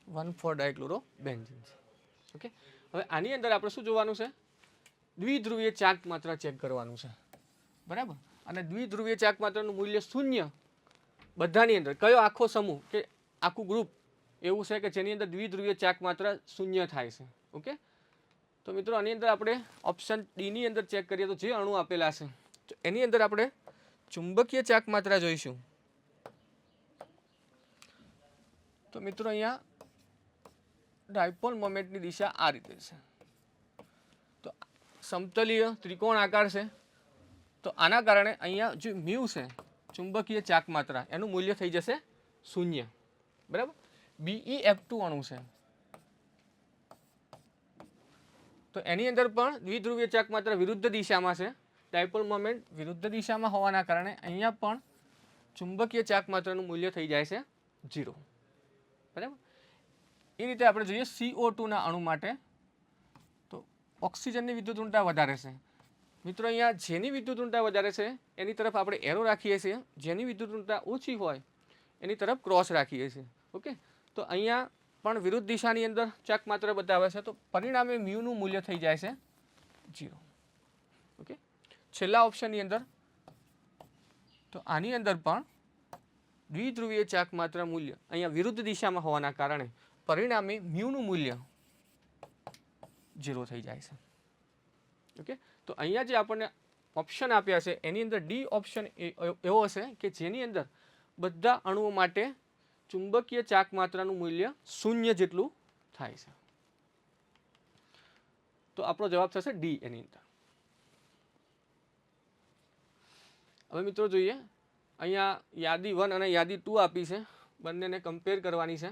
1,4 ડાયક્લોરોબેન્ઝીન છે. ઓકે, હવે આની અંદર આપણે શું જોવાનું છે? દ્વિધ્રુવીય ચાર્જ માત્રા ચેક કરવાનું છે, બરાબર. અને દ્વિધ્રુવીય ચાર્જ માત્રાનું મૂલ્ય શૂન્ય બધાની અંદર. કયો આખો સમૂહ કે આખું ગ્રુપ એવું છે કે જેની અંદર દ્વિધ્રુવીય ચાર્જ માત્રા શૂન્ય થાય છે? ઓકે, તો મિત્રો આની અંદર આપણે ઓપ્શન ડી ની અંદર ચેક કરીએ તો જે અણુ આપેલા છે તો એની અંદર આપણે ચુંબકીય ચાર્જ માત્રા જોઈશું. તો મિત્રો અહીંયા ડાયપોલ મોમેન્ટની દિશા આ રીતે છે. તો સમતલીય ત્રિકોણ આકાર છે, તો આના કારણે અહીંયા જે મ્યુ છે ચુંબકીય ચાર્જ માત્રા એનું મૂલ્ય થઈ જશે શૂન્ય, બરાબર. BeF2 અણુ છે તો એની અંદર પણ દ્વિધ્રુવીય ચાર્જ માત્રા વિરુદ્ધ દિશામાં છે. ડાયપોલ મોમેન્ટ વિરુદ્ધ દિશામાં હોવાના કારણે અહીંયા પણ ચુંબકીય ચાર્જ માત્રાનું મૂલ્ય થઈ જાય છે 0, બરાબર. એ રીતે આપણે જોઈએ CO2 ના અણુ માટે તો ઓક્સિજનની વિદ્યુત ઋણતા વધારે છે. મિત્રો અહીંયા જેની વિદ્યુત ઋણતા વધારે છે એની તરફ આપણે એરો રાખીએ છીએ, જેની વિદ્યુત ઋણતા ઓછી હોય એની તરફ ક્રોસ રાખીએ છીએ. ઓકે, તો અહીંયા પણ વિરુદ્ધ દિશાની અંદર ચાર્જ માત્રા બતાવે છે, તો પરિણામે મ્યુનું મૂલ્ય થઈ જાય છે 0. ઓકે, છેલ્લા ઓપ્શનની અંદર તો આની અંદર પણ દ્વિધ્રુવીય ચાર્જ માત્રા મૂલ્ય અહીંયા વિરુદ્ધ દિશામાં હોવાના કારણે પરિણામે મ્યુનું મૂલ્ય 0 થઈ જાય છે. ઓકે, તો અહીંયા જે આપણને ઓપ્શન આપ્યા છે એની અંદર ડી ઓપ્શન એવો હશે કે જેની અંદર બધા અણુઓ માટે ચુંબકીય ચાર્જ માત્રાનું મૂલ્ય શૂન્ય જેટલું થાય છે. તો આપણો જવાબ થશે ડી એની અંદર. હવે મિત્રો જોઈએ અહીંયા યાદી 1 અને યાદી 2 આપી છે, બંનેને કમ્પેર કરવાની છે.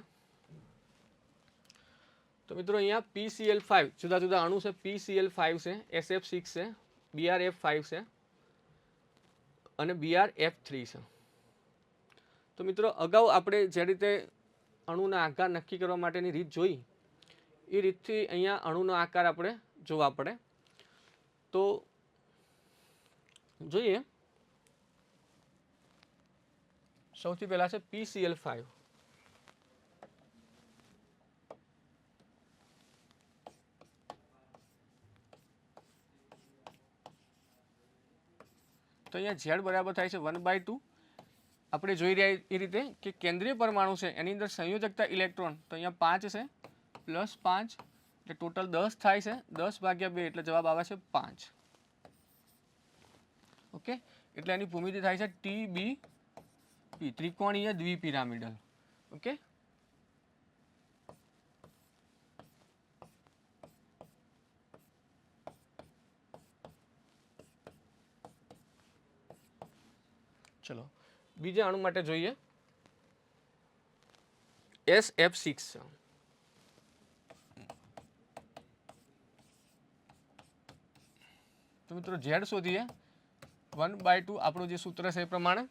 તો મિત્રો અહીંયા PCl5 જુદા જુદા અણુ છે. PCl5 છે, SF6 છે, BrF5 છે અને BrF3 છે. તો મિત્રો અગાઉ આપણે જે રીતે અણુના આકાર નક્કી કરવા માટેની રીત જોઈ એ રીતથી અહીંયા અણુનો આકાર આપણે જોવા પડે. તો જોઈએ સૌથી પહેલા છે PCl5. તો અહીંયા Z બરાબર થાય છે 1/2. આપણે જોઈ રહ્યા એ રીતે કે કેન્દ્રીય પરમાણુ છે એની અંદર સંયોજકતા ઇલેક્ટ્રોન તો અહીંયા 5 છે +5 એટલે ટોટલ 10 થાય છે. 10/2 એટલે જવાબ આવે છે 5. ઓકે, એટલે એની ભૂમિતિ થાય છે TBP, ત્રિકોણીય દ્વિપિરામિડલ. ઓકે, ચલો બીજા અણુ માટે જોઈએ SF6. તો મિત્રો Z શોધીએ 1/2. આપણું જે સૂત્ર છે એ પ્રમાણે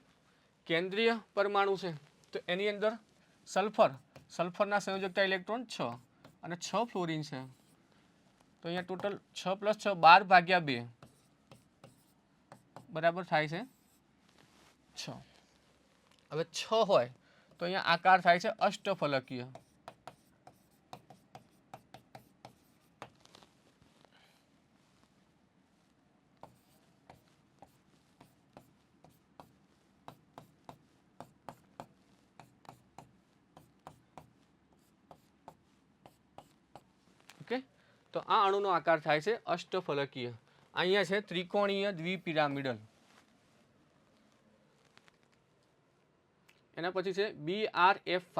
કેન્દ્રીય પરમાણુ છે તો એની અંદર સલ્ફરના સંયોજકતા ઇલેક્ટ્રોન 6 અને 6 ફ્લોરિન છે. તો અહીંયા ટોટલ 6 + 6 12/2 બરાબર થાય છે 6. હવે 6 હોય તો અહીંયા આકાર થાય છે અષ્ટફલકીય. ઓકે, તો આ અણુનો આકાર થાય છે અષ્ટફલકીય. અહીંયા છે ત્રિકોણીય દ્વિપિરામિડલ. એના પછી છે BrF5.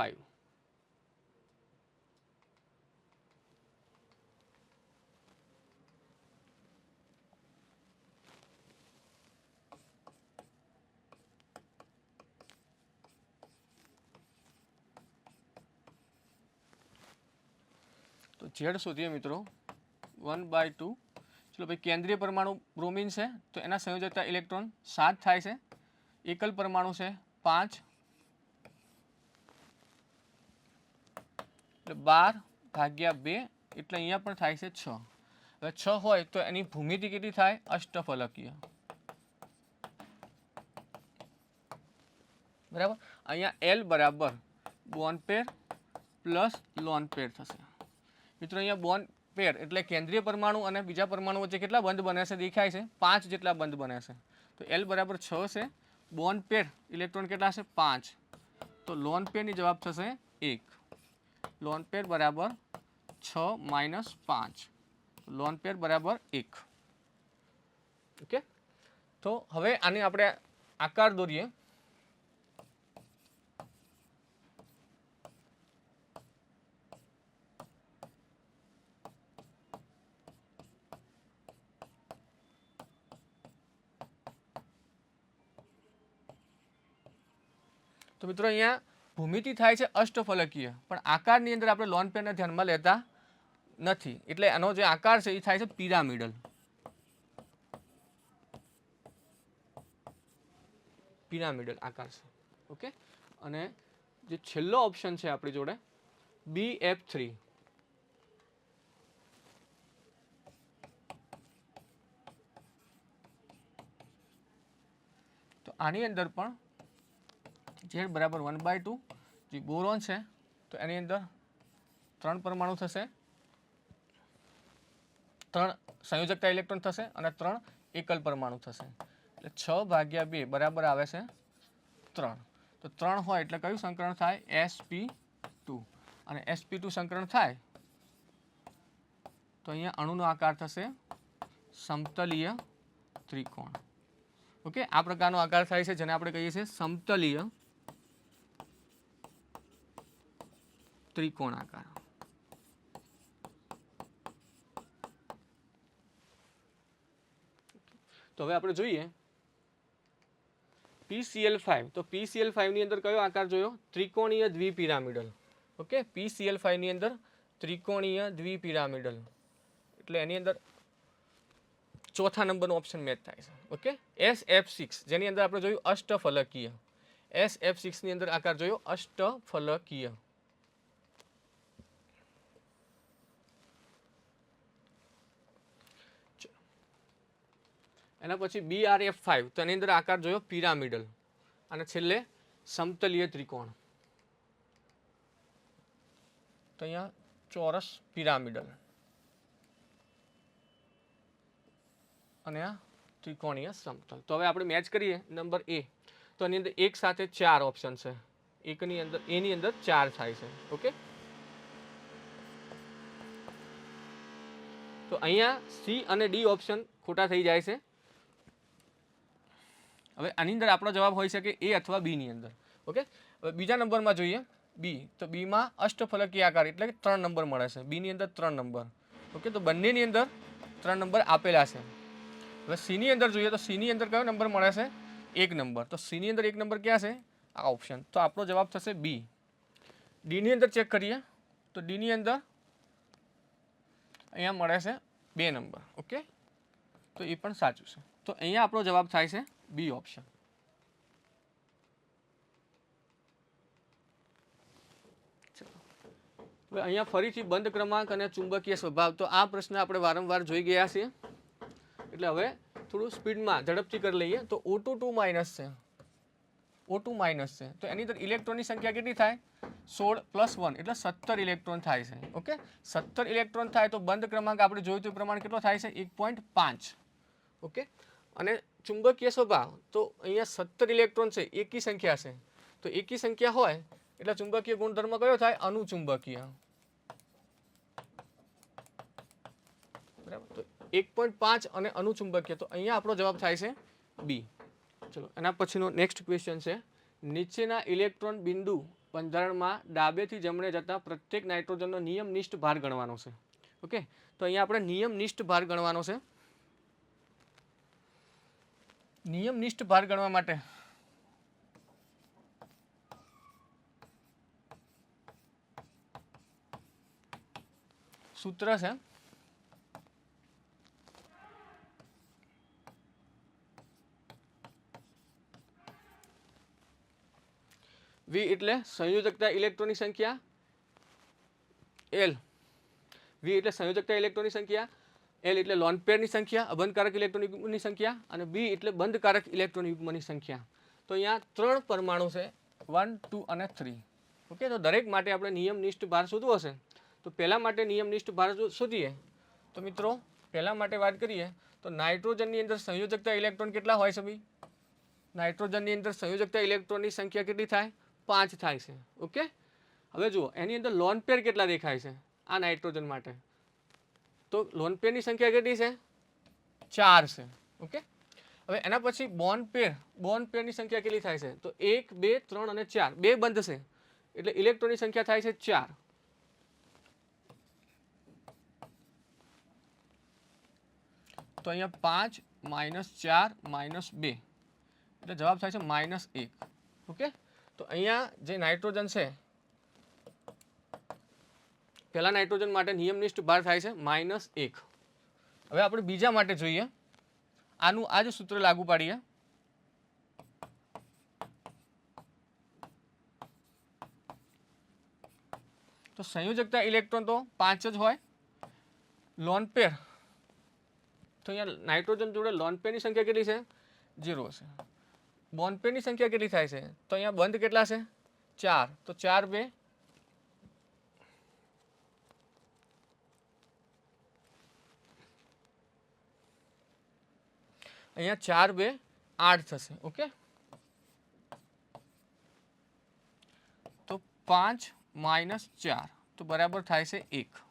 તો Z શોધીએ મિત્રો 1/2. ચલો ભાઈ, કેન્દ્રીય પરમાણુ બ્રોમિન છે તો એના સંયોજકતા ઇલેક્ટ્રોન 7 થાય છે. એકલ પરમાણુ છે 5 એટલે 12/2 એટલે અહીંયા પણ થાય છે 6. હવે 6 હોય તો એની ભૂમિતિ કેટલી થાય? અષ્ટફલકીય. બરાબર. અહીંયા L બરાબર બોન્ડ પેર પ્લસ લોન પેર થશે. મિત્રો અહીંયા બોન્ડ પેર એટલે કેન્દ્રીય પરમાણુ અને બીજા પરમાણુ વચ્ચે કેટલા બંધ બને છે દેખાય છે? 5 જેટલા બંધ બને છે. તો L બરાબર 6 છે. બોન્ડ પેર ઇલેક્ટ્રોન કેટલા છે? 5. તો લોન પેરની જવાબ થશે 1. લોન પેર બરાબર 6 માઇનસ 5. લોન પેર બરાબર 1. ઓકે, તો હવે આને આપણે આકાર દોરીએ. તો મિત્રો અહીંયા ભૂમિતિ થાય છે અષ્ટફલકીય, પણ આકારની અંદર આપણે લોન પેરને ધ્યાનમાં લેતા નથી, એટલે આનો જે આકાર છે એ થાય છે પિરામિડલ. પિરામિડલ આકાર છે. ઓકે, અને જે છેલ્લો ઓપ્શન છે આપણી જોડે BF3. તો આની અંદર પણ Z બરાબર 1/2 જે બોરોન છે તો એની અંદર 3 પરમાણુ થશે, 3 સંયોજકતા ઇલેક્ટ્રોન થશે અને 3 એકલ પરમાણુ થશે. એટલે 6/2 બરાબર આવે છે 3. તો 3 હોય એટલે કયું સંકરણ થાય? sp2. અને sp2 સંકરણ થાય તો અહીંયા અણુનો આકાર થશે સમતલીય ત્રિકોણ. ઓકે, આ પ્રકારનો આકાર થાય છે જેને આપણે કહીએ છીએ સમતલીય ત્રિકોણ આકાર. તો હવે આપણે જોઈએ PCl5. તો PCl5 ની અંદર કયો આકાર જોયો? ત્રિકોણીય દ્વિપિરામિડલ. ઓકે, PCl5 ની અંદર ત્રિકોણીય દ્વિપિરામિડલ એટલે એની અંદર ચોથા નંબરનો ઓપ્શન મેચ થાય છે. ઓકે, SF6 જેની અંદર આપણે જોયું અષ્ટફલકીય. SF6 ની અંદર આકાર જોયો અષ્ટફલકીય. એના પછી BRF5 તો એની અંદર આકાર જોયો પિરામિડલ અને છેલ્લે સમતલીય ત્રિકોણ. તો અહીંયા ચોરસ પિરામિડલ અને આ ત્રિકોણીય સમતલ. તો હવે આપણે મેચ કરીએ નંબર A. તો એની અંદર એક સાથે 4 ઓપ્શન છે, એકની અંદર એની અંદર 4 થાય છે. ઓકે, તો અહીંયા C અને D ઓપ્શન ખોટા થઈ જાય છે. હવે આની અંદર આપણો જવાબ હોઈ શકે A અથવા B ની અંદર. ઓકે, હવે બીજા નંબરમાં જોઈએ B. તો B માં અષ્ટફલકીય આકાર એટલે કે 3 નંબર મળે છે. B ની અંદર 3 નંબર. ઓકે, તો બંનેની અંદર 3 નંબર આપેલા છે. હવે C ની અંદર જોઈએ તો C ની અંદર કયો નંબર મળે છે? 1 નંબર. તો C ની અંદર 1 નંબર ક્યાં છે? આ ઓપ્શન. તો આપણો જવાબ થશે B. D ની અંદર ચેક કરીએ તો D ની અંદર અહીંયા મળે છે 2 નંબર. ઓકે, તો એ પણ સાચું છે. તો અહીંયા આપણો જવાબ થાય છે B ઓપ્શન. હવે અહીંયા ફરીથી બંધ ક્રમાંક અને ચુંબકીય સ્વભાવ. તો આ પ્રશ્ન આપણે વારંવાર જોઈ ગયા છીએ એટલે હવે થોડું સ્પીડમાં ઝડપથી કરી લઈએ. તો O2 માઇનસ છે, O2 માઇનસ છે તો એની અંદર ઇલેક્ટ્રોનની સંખ્યા કેટલી થાય? 16 + 1 એટલે 17 ઇલેક્ટ્રોન થાય છે. ઓકે, 17 ઇલેક્ટ્રોન થાય તો બંધ ક્રમાંક આપણે જોયું તો પ્રમાણે કેટલો થાય છે? 1.5. ઓકે, અને ચુંબકીય સ્વભાવ તો અહીંયા 17 ઇલેક્ટ્રોન છે, એકી સંખ્યા છે. તો એકી સંખ્યા હોય એટલે ચુંબકીય ગુણધર્મ કયો થાય? અનુચુંબકીય. બરાબર, તો 1.5 અને અનુચુંબકીય. તો અહીંયા આપણો જવાબ થાય છે B. ચલો એના પછીનો નેક્સ્ટ ક્વેશ્ચન છે નીચેના ઇલેક્ટ્રોન બિંદુ બંધારણમાં ડાબેથી જમણે જતા પ્રત્યેક નાઇટ્રોજનનો નિયમનિષ્ઠ ભાર ગણવાનો છે. ઓકે, તો અહીંયા આપણે નિયમનિષ્ઠ ભાર ગણવાનો છે. નિયમનિષ્ઠ ભાર ગણવા માટે સૂત્ર છે V એટલે સંયોજકતા ઇલેક્ટ્રોનની સંખ્યા, L V એટલે સંયોજકતા ઇલેક્ટ્રોનની સંખ્યા, L એટલે લોન પેરની સંખ્યા, અબંધકારક ઇલેક્ટ્રોન યુગ્મની સંખ્યા અને B એટલે બંધકારક ઇલેક્ટ્રોન યુગ્મની સંખ્યા. તો અહીંયા 3 પરમાણુ છે 1, 2 અને 3. ઓકે, તો દરેક માટે આપણે નિયમનિષ્ઠ ભાર શોધવો હશે તો પહેલા માટે નિયમનિષ્ઠ ભાર શોધીએ. તો મિત્રો પહેલા માટે વાત કરીએ તો નાઇટ્રોજનની અંદર સંયોજકતા ઇલેક્ટ્રોન કેટલા હોય છે ભાઈ? નાઇટ્રોજનની અંદર સંયોજકતા ઇલેક્ટ્રોનની સંખ્યા કેટલી થાય? 5 થાય છે. ઓકે, હવે જુઓ એની અંદર લોન પેર કેટલા દેખાય છે આ નાઇટ્રોજન માટે? તો લોન પેરની સંખ્યા કેટલી છે? 4 છે. ઓકે, હવે એના પછી બોન્ડ પેરની સંખ્યા કેટલી થાય છે? તો 1 2 3 અને 4 બે બંધ છે એટલે ઇલેક્ટ્રોનની સંખ્યા થાય છે 4. તો અહીંયા 5 -4 -2 એટલે જવાબ થાય છે -1. ઓકે, તો અહીંયા જે નાઇટ્રોજન છે પહેલા નાઇટ્રોજન માટે નિયમનિષ્ઠ ભાર થાય છે -1. હવે આપણે બીજા માટે જોઈએ, આનું આ જ સૂત્ર લાગુ પાડીએ. તો સંયોજકતા ઇલેક્ટ્રોન તો 5 જ હોય. લોન પેર તો અહીંયા નાઇટ્રોજન જોડે લોન પેરની સંખ્યા કેટલી છે? 0 છે. બોન્ડ પેરની સંખ્યા કેટલી થાય છે? તો અહીંયા બંધ કેટલા છે? 4. તો 4 2 અહીંયા 4 2 8 થશે. ઓકે, તો 5 -4 તો બરાબર થાય છે 1.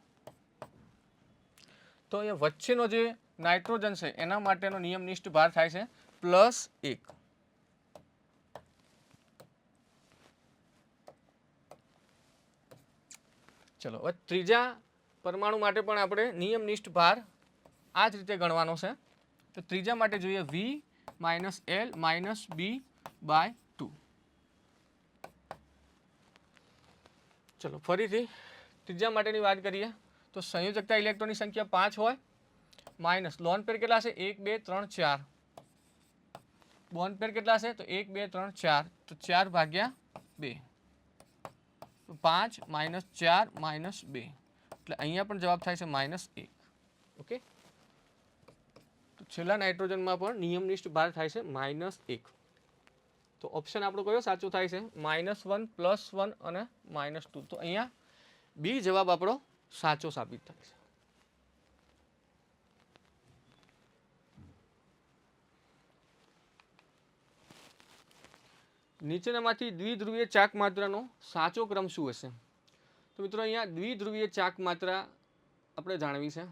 તો અહીંયા વચ્ચેનો જે નાઇટ્રોજન છે એના માટેનો નિયમનિષ્ઠ ભાર થાય છે +1. ચલો હવે ત્રીજા પરમાણુ માટે પણ આપણે નિયમનિષ્ઠ ભાર આ જ રીતે ગણવાનો છે. તો ત્રીજા માટે જોઈએ V - L - B/2. ચલો ફરીથી ત્રીજા માટેની વાત કરીએ તો સંયોજકતા ઇલેક્ટ્રોનની સંખ્યા 5 હોય માઇનસ લોન પેર કેટલા છે? 1 2 3 4. બોન્ડ પેર કેટલા છે? તો 1 2 3 4. તો 4/2. તો 5 -4 -2 એટલે અહીંયા પણ જવાબ થાય છે -1. ઓકે, તો છેલ્લા નાઇટ્રોજનમાં પણ નિયમનિષ્ઠ ભાર થાય છે -1. તો ઓપ્શન આપણો કયો સાચો થાય છે? -1 +1 અને -2. તો અહીંયા બી જવાબ આપણો સાચો સાબિત થાય છે. નીચેનામાંથી દ્વિધ્રુવીય ચાક માત્રાનો સાચો ક્રમ શું હશે? તો મિત્રો અહીંયા દ્વિધ્રુવીય ચાક માત્રા આપણે જાણવી છે.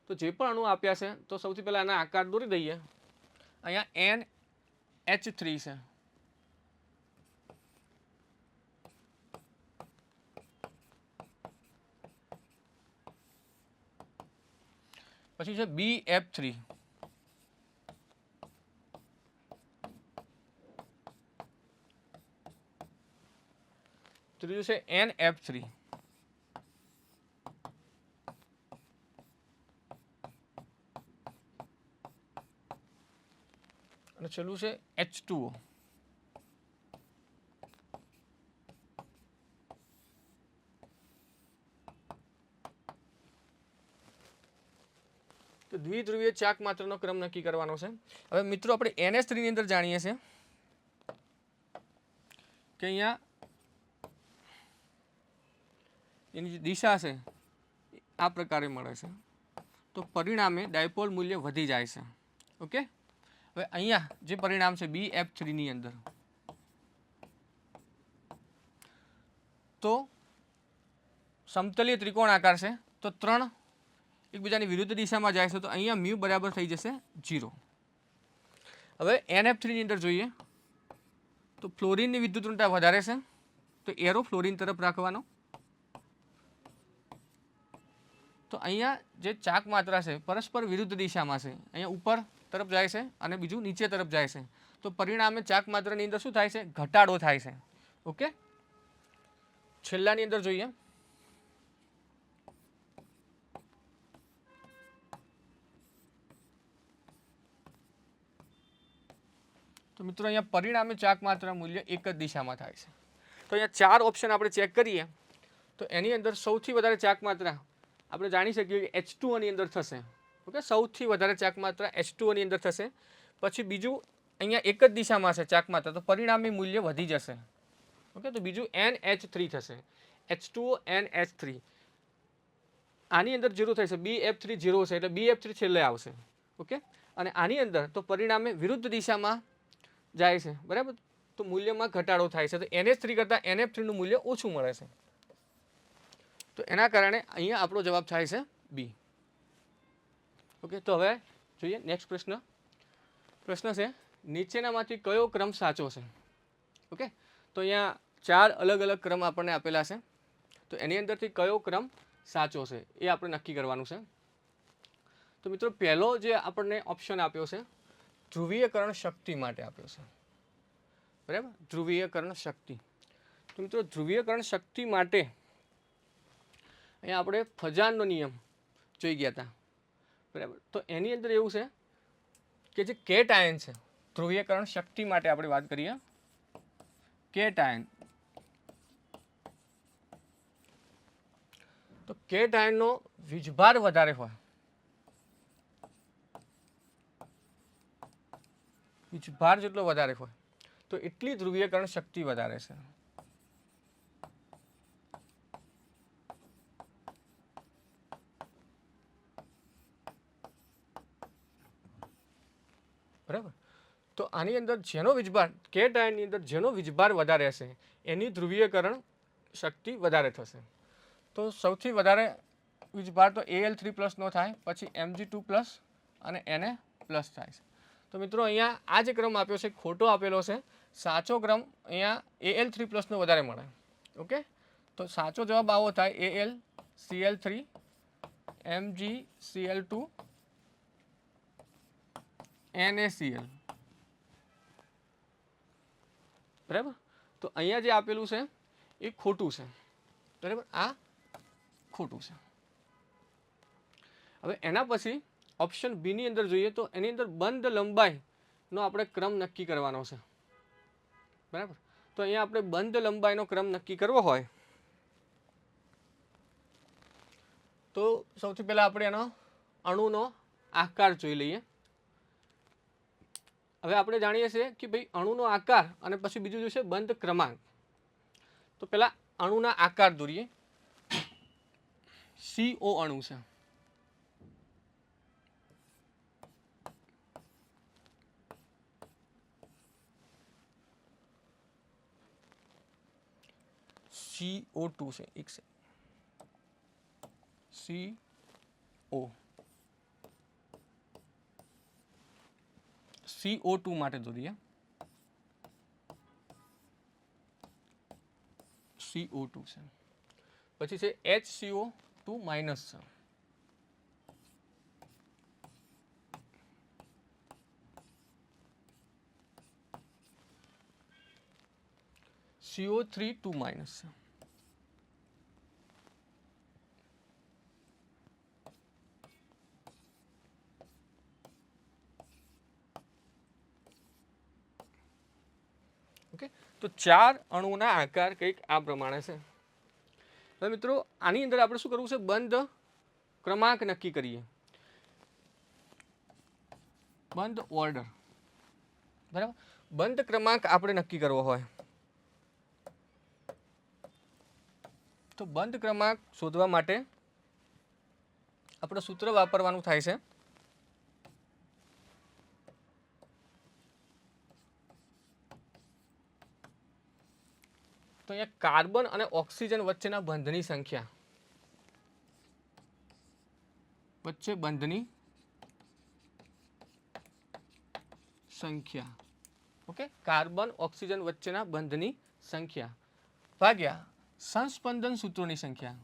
તો જે પણ અણુ આપ્યા છે તો સૌથી પહેલા આના આકાર દોરી દઈએ. અહીંયા NH3 છે. પછી છે BF3. ત્રીજું છે NF3. અને છેલ્લું છે H2O. તો દ્વિધ્રુવીય ચાક માત્રાનો ક્રમ નક્કી કરવાનો છે. હવે મિત્રો આપણે NH3 ની અંદર જાણીએ છીએ કે અહીંયા એની જે દિશા છે આ પ્રકારે મળે છે. તો પરિણામે ડાયપોલ મૂલ્ય વધી જાય છે. ઓકે, હવે અહીંયા જે પરિણામ છે BF3 ની અંદર તો સમતલીય ત્રિકોણ આકાર છે. તો 3 એકબીજાની વિરુદ્ધ દિશામાં જાય છે. તો અહીંયા મ્યુ બરાબર થઈ જશે 0. હવે NF3 ની અંદર જોઈએ તો ફ્લોરિનની વિદ્યુત ઋણતા વધારે છે. તો એરો ફ્લોરિન તરફ રાખવાનો. તો અહીંયા જે ચાક માત્રા છે પરસ્પર વિરુદ્ધ દિશામાં છે. અહીંયા ઉપર તરફ જાય છે અને બીજું નીચે તરફ જાય છે. તો પરિણામે ચાક માત્રાની અંદર શું થાય છે? ઘટાડો થાય છે. ઓકે, છેલ્લાની અંદર જોઈએ તો મિત્રો અહીંયા પરિણામે ચાક માત્રા મૂલ્ય એક જ દિશામાં થાય છે. તો અહીંયા 4 ઓપ્શન આપણે ચેક કરીએ તો એની અંદર સૌથી વધારે ચાક માત્રા આપણે જાણી શકીએ કે H2O ની અંદર થશે. ઓકે, સૌથી વધારે ચાક માત્રા H2O ની અંદર થશે. પછી બીજું અહીંયા એક જ દિશામાં છે ચાક માત્રા તો પરિણામી મૂલ્ય વધી જશે. ઓકે, તો બીજું NH3 થશે, H2O NH3. આની અંદર 0 થાય છે, BF3 0 છે એટલે BF3 છેલ્લે આવશે. ઓકે, અને આની અંદર તો પરિણામે વિરુદ્ધ દિશામાં જાય છે, બરાબર, તો મૂલ્યમાં ઘટાડો થાય છે, તો NH3 કરતાં NF3 નું મૂલ્ય ઓછું મળે છે. તો એના કારણે અહીંયા આપણો જવાબ થાય છે બી. ઓકે, તો હવે જોઈએ નેક્સ્ટ પ્રશ્ન. પ્રશ્ન છે નીચેનામાંથી કયો ક્રમ સાચો છે. ઓકે, તો અહીંયા 4 અલગ અલગ ક્રમ આપણને આપેલા છે, તો એની અંદરથી કયો ક્રમ સાચો છે એ આપણે નક્કી કરવાનું છે. તો મિત્રો પહેલો જે આપણને ઓપ્શન આપ્યો છે ધ્રુવીયકરણ શક્તિ માટે આપ્યો છે, બરાબર, ધ્રુવીયકરણ શક્તિ. તો મિત્રો ધ્રુવીયકરણ શક્તિ માટે અહીંયા આપણે ફજાનનો નિયમ જોઈ ગયા હતા, બરાબર. તો એની અંદર એવું છે કે જે કેટ આયન છે, ધ્રુવીયકરણ શક્તિ માટે આપણે વાત કરીએ કેટ આયન, તો કેટ આયનનો વીજભાર વધારે હોય, વીજભાર જેટલો વધારે હોય તો એટલી ધ્રુવીયકરણ શક્તિ વધારે છે. બરાબર, તો આની અંદર જેનો વીજભાર કેટ આયનની અંદર જેનો વીજભાર વધારે હશે એની ધ્રુવીયકરણ શક્તિ વધારે થશે. તો સૌથી વધારે વીજભાર તો Al3+ નો થાય, પછી Mg2+ અને Na+ થાય છે. તો મિત્રો અહીંયા આ જે ક્રમ આપ્યો છે ખોટો આપેલો છે, સાચો ક્રમ અહીંયા Al3+ નો વધારે મળે. ઓકે, તો સાચો જવાબ આવો થાય AlCl3 MgCl2 NaCl. બરાબર, તો અહીંયા જે આપેલું છે એ ખોટું છે, બરાબર, આ ખોટું છે. હવે એના પછી ઓપ્શન બી ની અંદર જોઈએ તો એની અંદર બંધ લંબાઈનો આપણે ક્રમ નક્કી કરવાનો છે, બરાબર. તો અહીંયા આપણે બંધ લંબાઈનો ક્રમ નક્કી કરવો હોય તો સૌથી પહેલા આપણે એનો અણુનો આકાર જોઈ લઈએ. હવે આપણે જાણીએ છીએ કે ભાઈ અણુનો આકાર અને પછી બીજું જોઈશે બંધ ક્રમાંક. તો પહેલા અણુના આકાર દોરીએ. CO અણુ છે, CO2 છે, એક છે CO2 માટે દોરીએ. CO2 છે, પછી છે HCO2- છે, CO3 2- છે. ઓકે, તો 4 અણુના આકાર કંઈક આ પ્રમાણે છે. હવે મિત્રો આની અંદર આપણે શું કરવું છે, બંધ ક્રમાંક નક્કી કરીએ, બંધ ઓર્ડર, બરાબર. બંધ ક્રમાંક આપણે નક્કી કરવો હોય તો બંધ ક્રમાંક શોધવા માટે આપણે સૂત્ર વાપરવાનું થાય છે. તો અહીંયા કાર્બન અને ઓક્સિજન વચ્ચેના બંધની સંખ્યા, વચ્ચે બંધની સંખ્યા, ઓકે, કાર્બન ઓક્સિજન વચ્ચેના બંધની સંખ્યા ભાગ્યા સંસ્પંદન સૂત્રોની સંખ્યા.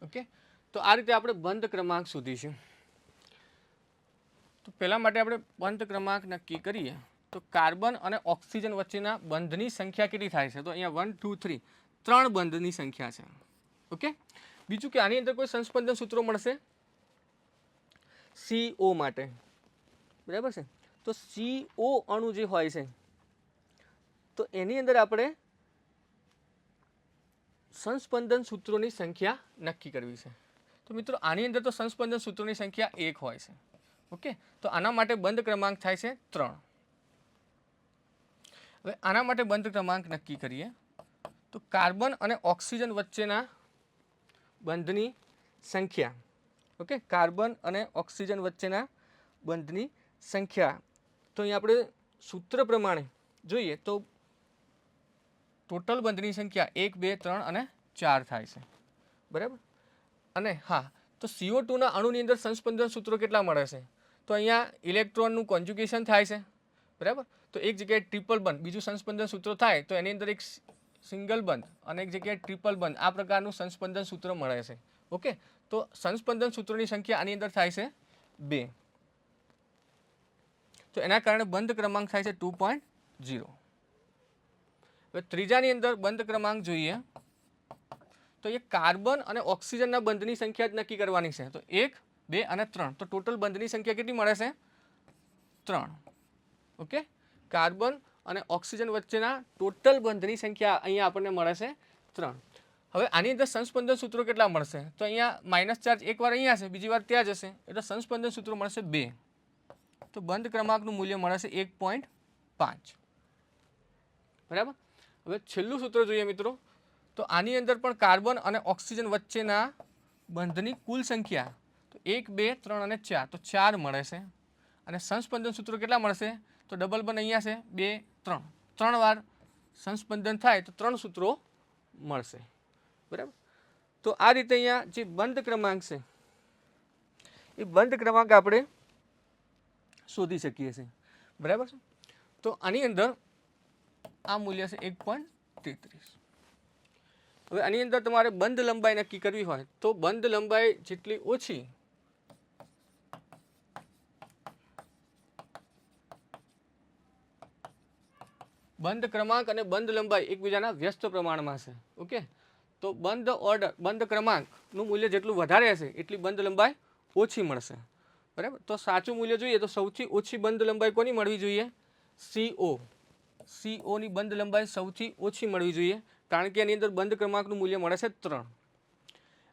ઓકે, તો આ રીતે આપણે બંધ ક્રમાંક શોધીશું. તો પહેલા માટે આપણે બંધ ક્રમાંક નક્કી કરીએ તો કાર્બન અને ઓક્સિજન વચ્ચેના બંધની સંખ્યા કેટલી થાય છે, તો અહીંયા 1 2 3 3 બંધની સંખ્યા છે. ઓકે, બીજું કે આની અંદર કોઈ સંસ્પંદન સૂત્રો મળશે CO માટે, બરાબર છે. તો CO અણુ જે હોય છે તો એની અંદર આપણે સંસ્પંદન સૂત્રોની સંખ્યા નક્કી કરવી છે. તો મિત્રો આની અંદર તો સંસ્પંદન સૂત્રોની સંખ્યા 1 હોય છે. ઓકે, તો આના માટે બંધ ક્રમાંક થાય છે 3. હવે આના માટે બંધ ક્રમાંક નક્કી કરીએ તો કાર્બન અને ઓક્સિજન વચ્ચેના બંધની સંખ્યા. ઓકે, કાર્બન અને ઓક્સિજન વચ્ચેના બંધની સંખ્યા. તો અહીં આપણે સૂત્ર પ્રમાણે જોઈએ તો ટોટલ બંધની સંખ્યા 1, 2, 3 અને 4 થાય છે. બરાબર. અને હા, તો CO2ના અણુની અંદર સંસ્પંદન સૂત્રો કેટલા મળે છે? તો અહીંયા ઇલેક્ટ્રોનનું કોન્જ્યુગેશન થાય છે. બરાબર. તો એક જગ્યાએ ટ્રિપલ બંધ, બીજું સંસ્પંદન સૂત્ર થાય તો એની અંદર એક સિંગલ બંધ અને એક જગ્યાએ ટ્રિપલ બંધ, આ પ્રકારનું સંસ્પંદન સૂત્ર મળે છે. ઓકે, તો સંસ્પંદન સૂત્રોની સંખ્યા આની અંદર થાય છે 2. તો એના કારણે બંધ ક્રમાંક થાય છે 2.0. હવે ત્રીજાની અંદર બંધ ક્રમાંક જોઈએ તો એ કાર્બન અને ઓક્સિજનના બંધની સંખ્યા જ નક્કી કરવાની છે. તો 1, 2 અને 3, તો ટોટલ બંધની સંખ્યા કેટલી મળે છે? 3. ઓકે, કાર્બન અને ઓક્સિજન વચ્ચેના ટોટલ બંધની સંખ્યા અહીંયા આપણને મળે છે 3. હવે આની અંદર સંસ્પંદન સૂત્રો કેટલા મળશે? તો અહીંયા માઇનસ ચાર્જ એકવાર અહીંયા હશે, બીજી વાર ત્યાં જશે, એટલે સંસ્પંદન સૂત્રો મળશે 2. તો બંધ ક્રમાંકનું મૂલ્ય મળે છે 1.5. બરાબર. હવે છેલ્લું સૂત્ર જોઈએ મિત્રો, તો આની અંદર પણ કાર્બન અને ઓક્સિજન વચ્ચેના બંધની કુલ સંખ્યા તો 1, 2, 3 અને 4, તો 4 મળે છે. અને સંસ્પંદન સૂત્રો કેટલા મળશે? તો ડબલ બંધ અહીંયા છે 2, 3, 3 વાર સંસ્પંદન થાય તો 3 સૂત્રો મળશે. બરાબર. તો આ રીતે અહીંયા જે બંધ ક્રમાંક છે એ બંધ ક્રમાંક આપણે શોધી શકીએ છીએ. બરાબર છે. તો આની અંદર આ મૂલ્ય છે 1.33. હવે આની અંદર તમારે બંધ લંબાઈ નક્કી કરવી હોય તો બંધ લંબાઈ જેટલી ઓછી બંધ ક્રમાંક અને બંધ લંબાઈ એકબીજાના વ્યસ્ત પ્રમાણમાં છે. ઓકે, તો બંધ ઓર્ડર બંધ ક્રમાંકનું મૂલ્ય જેટલું વધારે હશે એટલી બંધ લંબાઈ ઓછી મળશે. બરાબર. તો સાચું મૂલ્ય જોઈએ તો સૌથી ઓછી બંધ લંબાઈ કોની મળવી જોઈએ? COની બંધ લંબાઈ સૌથી ઓછી મળવી જોઈએ, કારણ કે એની અંદર બંધ ક્રમાંકનું મૂલ્ય મળે છે 3.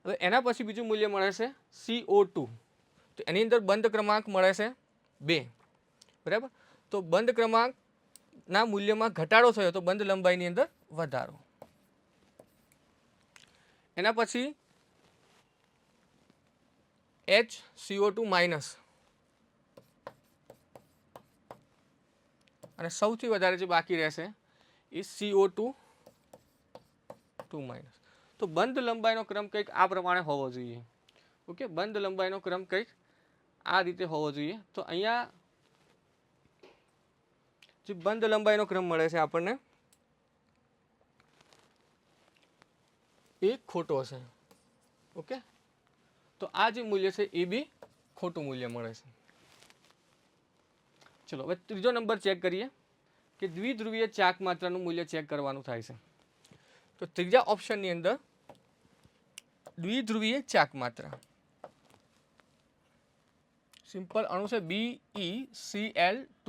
હવે એના પછી બીજું મૂલ્ય મળે છે CO2, તો એની અંદર બંધ ક્રમાંક મળે છે 2. બરાબર. તો બંધ ક્રમાંકના મૂલ્યમાં ઘટાડો થયો તો બંધ લંબાઈની અંદર વધારો. એના પછી HCO2 માઇનસ, અને સૌથી વધારે જે બાકી રહેશે એ CO2 માઇનસ. તો બંધ લંબાઈનો ક્રમ કંઈક આ પ્રમાણે હોવો જોઈએ. ઓકે, બંધ લંબાઈનો ક્રમ કંઈક આ રીતે હોવો જોઈએ. તો અહીંયા જે બંધ લંબાઈનો ક્રમ મળે છે આપણને એ ખોટો છે. ઓકે, તો આ જે મૂલ્ય છે એ બી ખોટું મૂલ્ય મળે છે. ચલો હવે ત્રીજો નંબર ચેક કરીએ કે દ્વિધ્રુવીય ચાક માત્રાનું મૂલ્ય ચેક કરવાનું થાય છે. તો ત્રીજા ઓપ્શનની અંદર દ્વિધ્રુવીય ચાક માત્રા, સિમ્પલ અણુ છે BeCl2.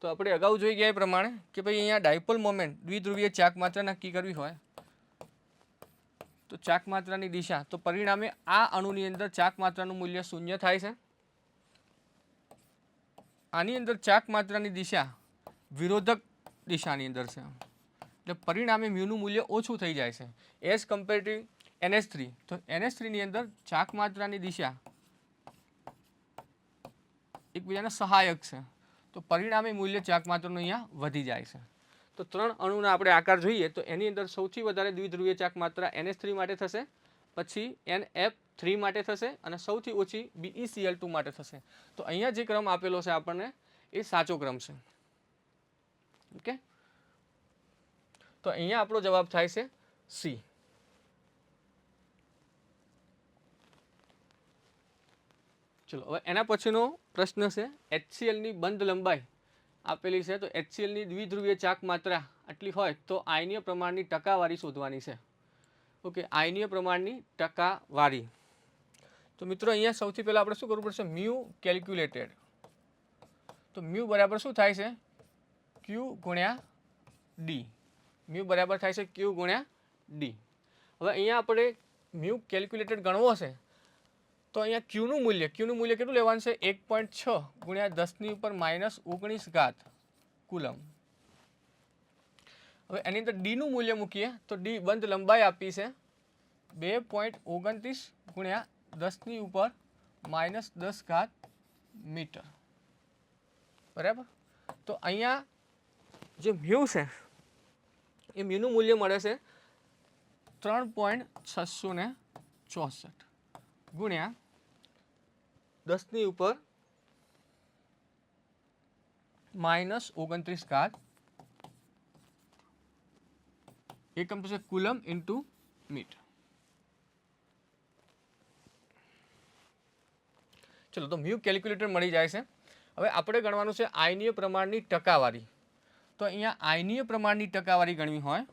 તો આપણે અગાઉ જોઈ ગયા એ પ્રમાણે કે ભાઈ અહીંયા ડાયપોલ મોમેન્ટ દ્વિધ્રુવીય ચાક માત્રા નક્કી કરવી હોય તો ચાક માત્રાની દિશા, તો પરિણામે આ અણુની અંદર ચાક માત્રાનું મૂલ્ય 0 થાય છે. આની અંદર ચાક માત્રાની દિશા વિરોધક દિશાની અંદર છે, એટલે પરિણામે મ્યુનું મૂલ્ય ઓછું થઈ જાય છે એઝ કમ્પેર ટુ NH3. તો NH3ની અંદર ચાક માત્રાની દિશા એકબીજાને સહાયક છે, તો પરિણામે મૂલ્ય ચાક માત્રાનું અહીંયા વધી જાય છે. તો 3 અણુના આપણે આકાર જોઈએ તો એની અંદર સૌથી વધારે દ્વિધ્રુવીય ચાક માત્રા NH3 માટે થશે, પછી NF3 માટે થશે અને સૌથી ઓછી BeCl2 માટે થશે. તો અહીંયા જે ક્રમ આપેલો છે આપણને એ સાચો ક્રમ છે. ઓકે, તો અહીંયા આપણો જવાબ થાય છે C. ચલો હવે એના પછીનો પ્રશ્ન છે HClની બંધ લંબાઈ આપેલી છે. તો HClની દ્વિધ્રુવીય ચાક માત્રા આટલી હોય તો આયનીય પ્રમાણની ટકાવારી શોધવાની છે. ઓકે, આયનીય પ્રમાણની ટકાવારી. તો મિત્રો અહીંયા સૌથી પહેલાં આપણે શું કરવું પડશે? Mu calculated. તો મ્યુ બરાબર શું થાય છે? ક્યુ ગુણ્યા ડી. મ્યુ બરાબર થાય છે ક્યુ ગુણ્યા ડી. હવે અહીંયા આપણે મ્યુ કેલ્ક્યુલેટેડ ગણવો હશે તો અહીંયા ક્યુનું મૂલ્ય કેટલું લેવાનું છે? 1.6 ગુણ્યા 10⁻⁻19 ઘાત કુલમ. હવે એની અંદર ડીનું મૂલ્ય મૂકીએ તો ડી બંધ લંબાઈ આપી છે 2.29 ગુણ્યા 10⁻10 ઘાત મીટર. બરાબર. તો અહીંયા જે મ્યુ છે એ મ્યુનું મૂલ્ય મળે છે 3.664 ગુણ્યા 10⁻⁻29 ઘાત. એકમ થશે કુલમ ઇન્ટુ મીટર. ચલો, તો મ્યુ કેલ્ક્યુલેટર મળી જાય છે. હવે આપણે ગણવાનું છે આયનીય પ્રમાણની ટકાવારી. તો અહીંયા આયનીય પ્રમાણની ટકાવારી ગણવી હોય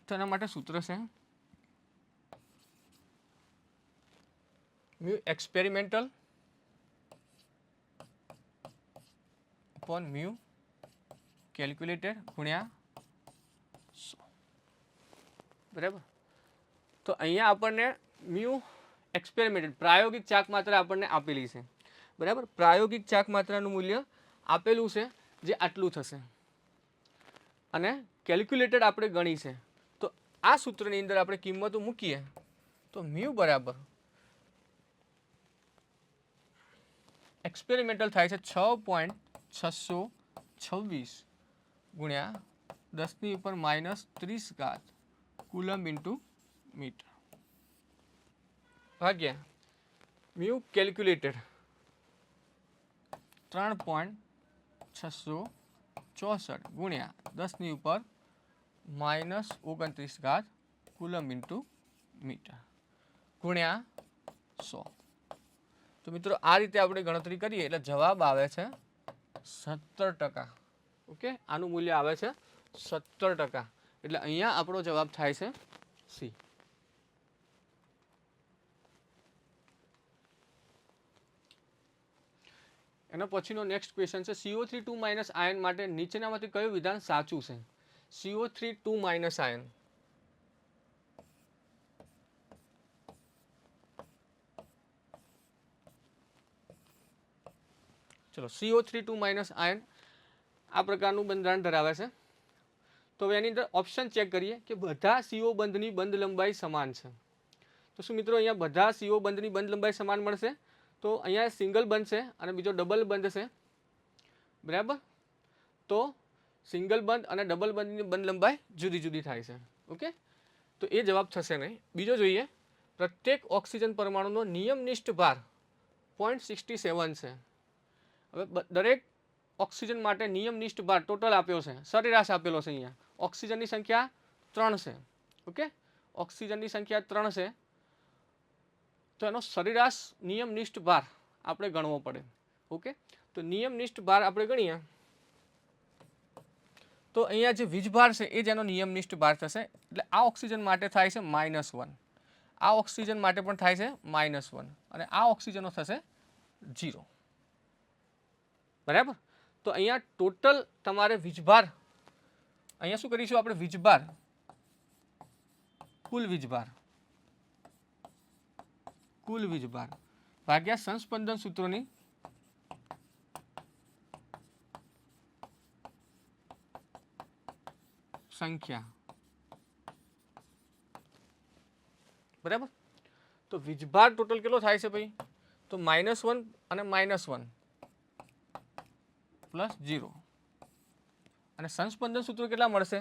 તો એના માટે સૂત્ર છે mu experimental upon mu calculated ગુણ્યા 100. બરાબર. તો અહીંયા આપણને મ્યુ એક્સપેરિમેન્ટેડ પ્રાયોગિક ચાક માત્રા આપણને આપેલી છે. બરાબર. પ્રાયોગિક ચાક માત્રાનું મૂલ્ય આપેલું છે જે આટલું થશે અને કેલ્ક્યુલેટેડ આપણે ગણી છે. તો આ સૂત્રની અંદર આપણે કિંમતો મૂકીએ તો મ્યુ બરાબર એક્સપેરિમેન્ટલ થાય છે 6.626 ગુણ્યા 10⁻⁻30 ઘાત કુલમ ઇન્ટુ મીટર ભાગ્યા મ્યુ કેલ્ક્યુલેટેડ 3.664 ગુણ્યા 10⁻⁻29 ઘાત કુલમ ઇન્ટુ મીટર ગુણ્યા 100. તો મિત્રો આ રીતે આપણે ગણતરી કરીએ એટલે જવાબ આવે છે 17%. ઓકે, આનું મૂલ્ય આવે છે 17%. એટલે અહીંયા આપણો જવાબ થાય છે સી. એના પછીનો નેક્સ્ટ ક્વેશ્ચન છે CO3 આયન માટે નીચેનામાંથી કયું વિધાન સાચું છે? CO3 ion. ચલો, CO3 આયન આ પ્રકારનું બંધારણ ધરાવે છે. તો હવે એની અંદર ઓપ્શન ચેક કરીએ કે બધા CO બંધની બંધ લંબાઈ સમાન છે. તો શું મિત્રો અહીંયા બધા CO બંધની બંધ લંબાઈ સમાન મળશે? તો અહીંયા સિંગલ બંધ છે અને બીજો ડબલ બંધ છે. બરાબર. તો સિંગલ બંધ અને ડબલ બંધની બંધ લંબાઈ જુદી જુદી થાય છે. ઓકે, તો એ જવાબ થશે નહીં. બીજો જોઈએ, પ્રત્યેક ઓક્સિજન પરમાણુનો નિયમનિષ્ઠ ભાર 0.67 છે. હવે દરેક ઓક્સિજન માટે નિયમનિષ્ઠ ભાર ટોટલ આપ્યો છે, સરેરાશ આપેલો છે. અહીંયા ઓક્સિજનની સંખ્યા 3 છે. ઓકે, ઓક્સિજનની સંખ્યા 3 છે તો એનો સરેરાશ નિયમનિષ્ઠ ભાર આપણે ગણવો પડે. ઓકે, તો નિયમનિષ્ઠ ભાર આપણે ગણીએ તો અહીંયા જે વીજભાર છે એ જ એનો નિયમનિષ્ઠ ભાર થશે. એટલે આ ઓક્સિજન માટે થાય છે -1, આ ઓક્સિજન માટે પણ થાય છે -1 અને આ ઓક્સિજનનો થશે 0. બરાબર. તો અહીંયા ટોટલ તમારે વીજભાર, અહીંયા શું કરીશું આપણે? વીજભાર, કુલ વીજભાર ભાગ્યા સંસ્પંદન સૂત્રોની સંખ્યા. બરાબર. તો વીજભાર ટોટલ કેટલો થાય છે ભાઈ? તો -1 અને -1 પ્લસ 0 અને સંસ્પંદન સૂત્રો કેટલા મળશે?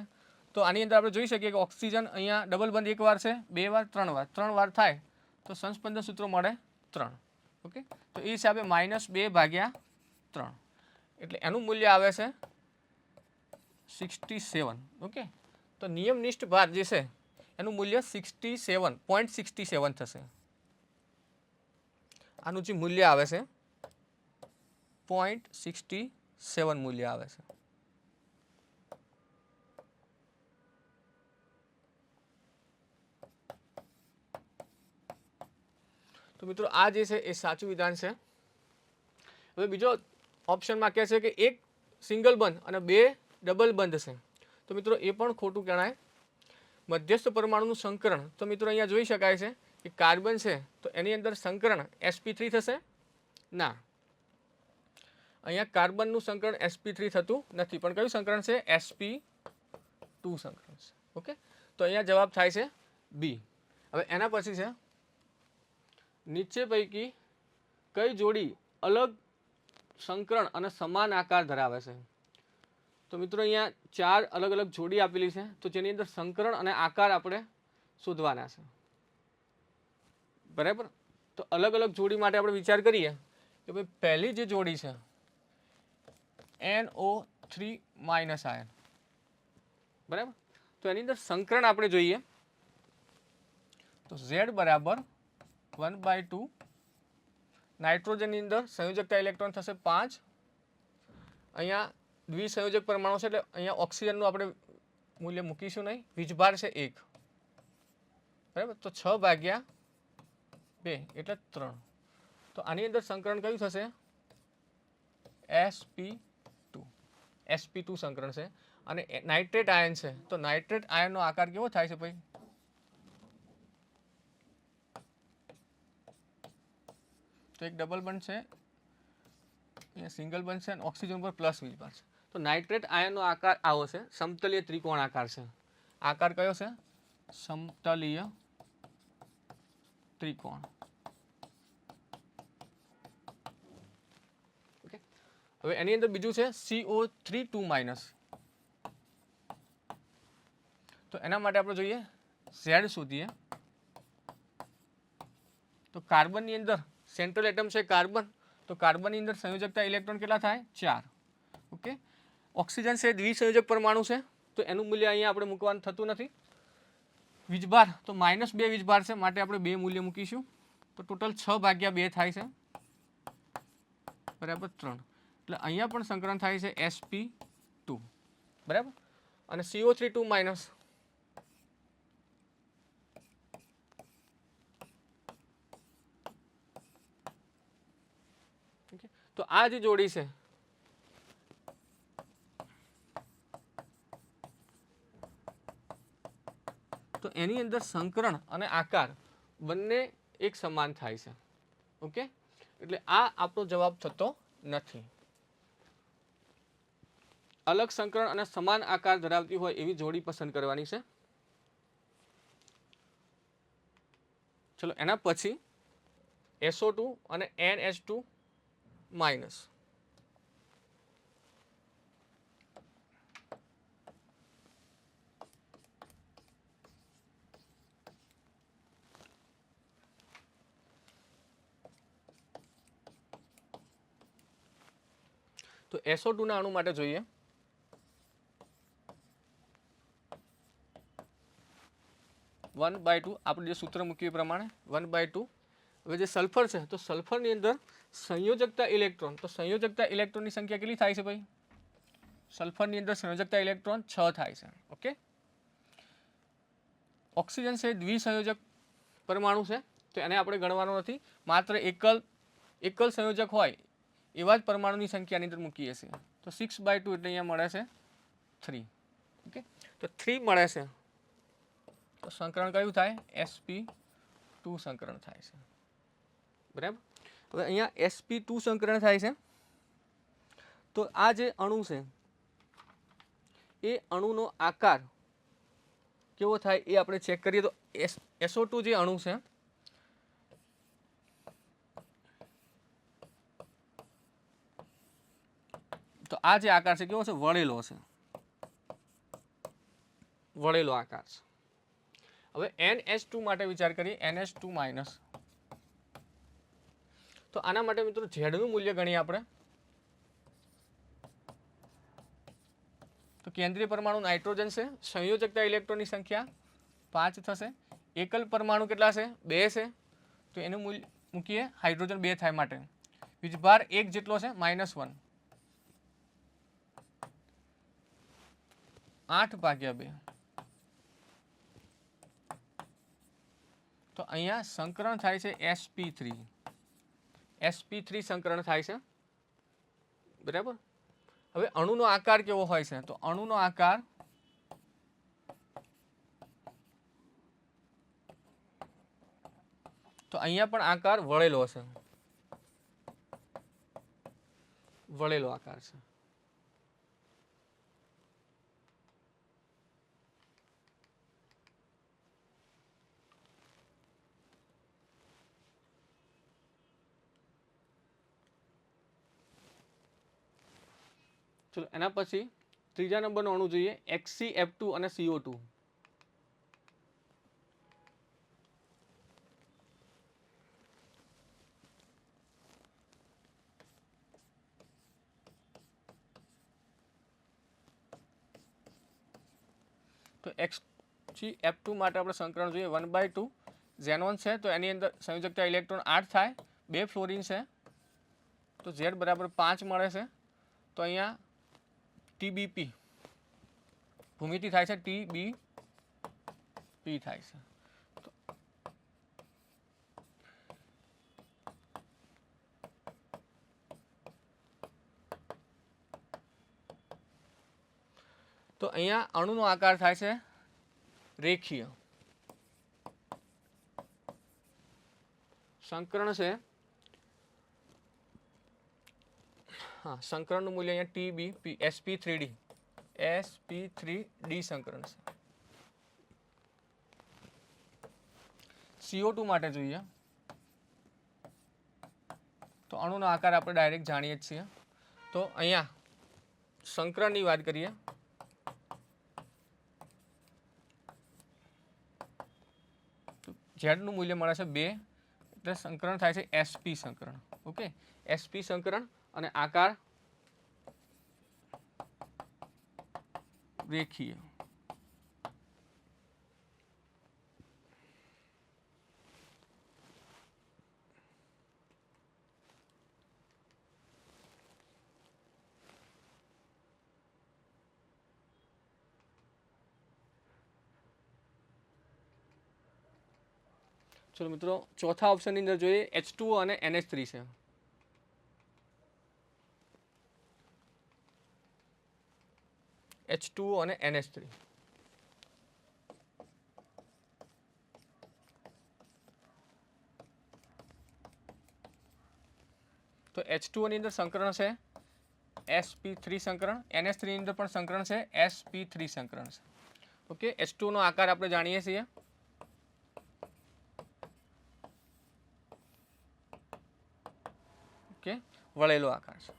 તો આની અંદર આપણે જોઈ શકીએ કે ઓક્સિજન અહીંયા ડબલ બંધ 1 વાર છે, 2 વાર, 3 વાર થાય તો સંસ્પંદન સૂત્રો મળે 3. ઓકે, તો એ હિસાબે -2 ભાગ્યા 3 એટલે એનું મૂલ્ય આવે છે 67. ઓકે, તો નિયમનિષ્ઠ ભાર જે છે એનું મૂલ્ય 67.67 થશે. આનું જે મૂલ્ય આવે છે 0.67 મૂલ્ય આવે છે. તો મિત્રો આ જે છે એ સાચું વિધાન છે. હવે બીજો ઓપ્શનમાં કહે છે કે એક સિંગલ બંધ અને બે ડબલ બંધ છે. તો મિત્રો એ પણ ખોટું ગણાય. મધ્યસ્થ પરમાણુનું સંકરણ, તો મિત્રો અહીંયા જોઈ શકાય છે કે કાર્બન છે તો એની અંદર સંકરણ sp3 થશે ના, અહીંયા કાર્બનનું સંકરણ sp3 થતું નથી, પણ કયું સંકરણ છે? sp2 સંકરણ છે. ઓકે, તો અહીંયા જવાબ થાય છે બી. હવે એના પછી છે નીચે પૈકી કઈ જોડી અલગ સંકરણ અને સમાન આકાર ધરાવે છે? તો મિત્રો અહીંયા 4 અલગ અલગ જોડી આપેલી છે, તો જેની અંદર સંકરણ અને આકાર આપણે શોધવાના છે. બરાબર, તો અલગ અલગ જોડી માટે આપણે વિચાર કરીએ કે ભાઈ પહેલી જે જોડી છે NO3- આયન, બરાબર, તો એની અંદર સંકરણ આપણે જોઈએ તો Z બરાબર 1/2. નાઇટ્રોજનની અંદર સંયોજકતા ઇલેક્ટ્રોન થશે 5. અહીંયા દ્વિસંયોજક પરમાણુ છે એટલે અહીંયા ઓક્સિજનનું આપણે મૂલ્ય મૂકીશું નહીં. વીજભાર છે 1, બરાબર, તો 6/2 એટલે 3. તો આની અંદર સંકરણ કયું થશે? sp2 સંકરણ છે. અને નાઇટ્રેટ આયન છે તો નાઇટ્રેટ આયનનો આકાર કેવો થાય છે ભાઈ? તો એક ડબલ બંધ છે, અહીંયા સિંગલ બંધ છે અને ઓક્સિજન પર પ્લસ વીજભાર છે. તો નાઇટ્રેટ આયનનો આકાર આવો છે, સમતલીય ત્રિકોણ આકાર છે. આકાર કયો છે? સમતલીય ત્રિકોણ. ઓકે, હવે એની અંદર બીજું છે CO3 તો એના માટે આપણે જોઈએ Z શોધીએ. તો કાર્બનની અંદર સેન્ટ્રલ એટમ છે કાર્બન, તો કાર્બનની અંદર સંયોજકતા ઇલેક્ટ્રોન કેટલા થાય? 4. ઓકે, ઓક્સિજન છે દ્વિસંયોજક પરમાણુ છે તો એનું મૂલ્ય અહીંયા આપણે મૂકવાનું થતું નથી. વીજભાર તો -2 વીજભાર છે માટે આપણે 2 મૂલ્ય મૂકીશું, તો ટોટલ 6/2 થાય છે, બરાબર 3. એટલે અહીંયા પણ સંકરણ થાય છે sp2, બરાબર. અને CO3 તો આ જે જોડી છે તો એની અંદર સંકરણ અને આકાર બંને એક સમાન થાય છે. ઓકે, એટલે આ આપણો જવાબ થતો નથી. અલગ સંકરણ અને સમાન આકાર ધરાવતી હોય એવી જોડી પસંદ કરવાની છે. ચલો એના પછી SO2 અને NH2-. તો SO2 ના અણુ માટે જોઈએ આપણે જે સૂત્ર મૂક્યું એ પ્રમાણે 1/2. હવે જે સલ્ફર છે તો સલ્ફરની અંદર સંયોજકતા ઇલેક્ટ્રોન, તો સંયોજકતા ઇલેક્ટ્રોનની સંખ્યા કેટલી થાય છે ભાઈ? સલ્ફરની અંદર સંયોજકતા ઇલેક્ટ્રોન 6 થાય છે. ઓકે, ઓક્સિજન છે દ્વિસંયોજક પરમાણુ છે તો એને આપણે ગણવાનો નથી, માત્ર એકલ સંયોજક હોય એવા જ પરમાણુની સંખ્યાની અંદર મૂકીએ છીએ. તો 6/2 એટલે અહીંયા મળે છે 3. ઓકે, તો 3 મળે છે તો સંકરણ કયું થાય? sp2 સંકરણ થાય છે, બરાબર. હવે અહીંયા sp2 સંકરણ થાય છે તો આ જે અણુ છે એ અણુનો આકાર કેવો થાય એ આપણે ચેક કરીએ. તો SO2 જે અણુ છે તો આ જે આકાર છે કેવો છે? વળેલો છે, વળેલો આકાર છે. હવે NH2 માટે વિચાર કરીએ, NH2-. તો આના માટે મિત્રો Z નું મૂલ્ય ગણીએ આપણે કેન્દ્રીય પરમાણુ નાઇટ્રોજન છે, સંયોજકતા ઇલેક્ટ્રોનની સંખ્યા 5 થશે, એકલ પરમાણુ કેટલા છે 2 છે, તો એનું મૂલ્ય મૂકીએ હાઇડ્રોજન 2 થાય માટે, વીજભાર 1 જેટલો છે -1, 8/2, તો અહીંયા સંકરણ થાય છે sp3 સંકરણ થાય છે, બરાબર। હવે અણુનો આકાર કેવો હોય છે, તો અણુનો આકાર તો અહીંયા પણ આકાર વળેલો હશે, વળેલો આકાર છે। ચલો એના પછી ત્રીજા નંબરનો અણુ જોઈએ HCF2 અને CO2। તો HCF2 માટે આપણે સંકરણ જોઈએ 1/2 ઝેનોન છે, તો એની અંદર સંયોજકતા ઇલેક્ટ્રોન 8 થાય, 2 ફ્લોરિન છે, તો Z બરાબર 5 મળે છે। તો અહીંયા TBP ભૂમિતિ થાય છે, TBP થાય છે। તો અહીંયા અણુનો આકાર થાય છે રેખીય, સંકરણ છે, હા સંકરણનું મૂલ્ય અહીંયા TBP sp3d સંકરણ છે। CO2 માટે જોઈએ તો અણુનો આકાર આપણે ડાયરેક્ટ જાણીએ જ છીએ, તો અહીંયા સંકરણની વાત કરીએ ઝેડનું મૂલ્ય મળે છે 2, એટલે સંકરણ થાય છે sp સંકરણ, ઓકે sp સંકરણ, અને આકાર રેખીય। ચલો મિત્રો ચોથા ઓપ્શનની અંદર જોઈએ H2O અને NH3 છે। H2O અને NH3, તો H2O ની અંદર સંકરણ છે sp3 સંકરણ, NH3 ની અંદર પણ સંકરણ છે sp3 સંકરણ છે, ઓકે। H2O નો આકાર આપણે જાણીએ છીએ, ઓકે વળેલો આકાર છે,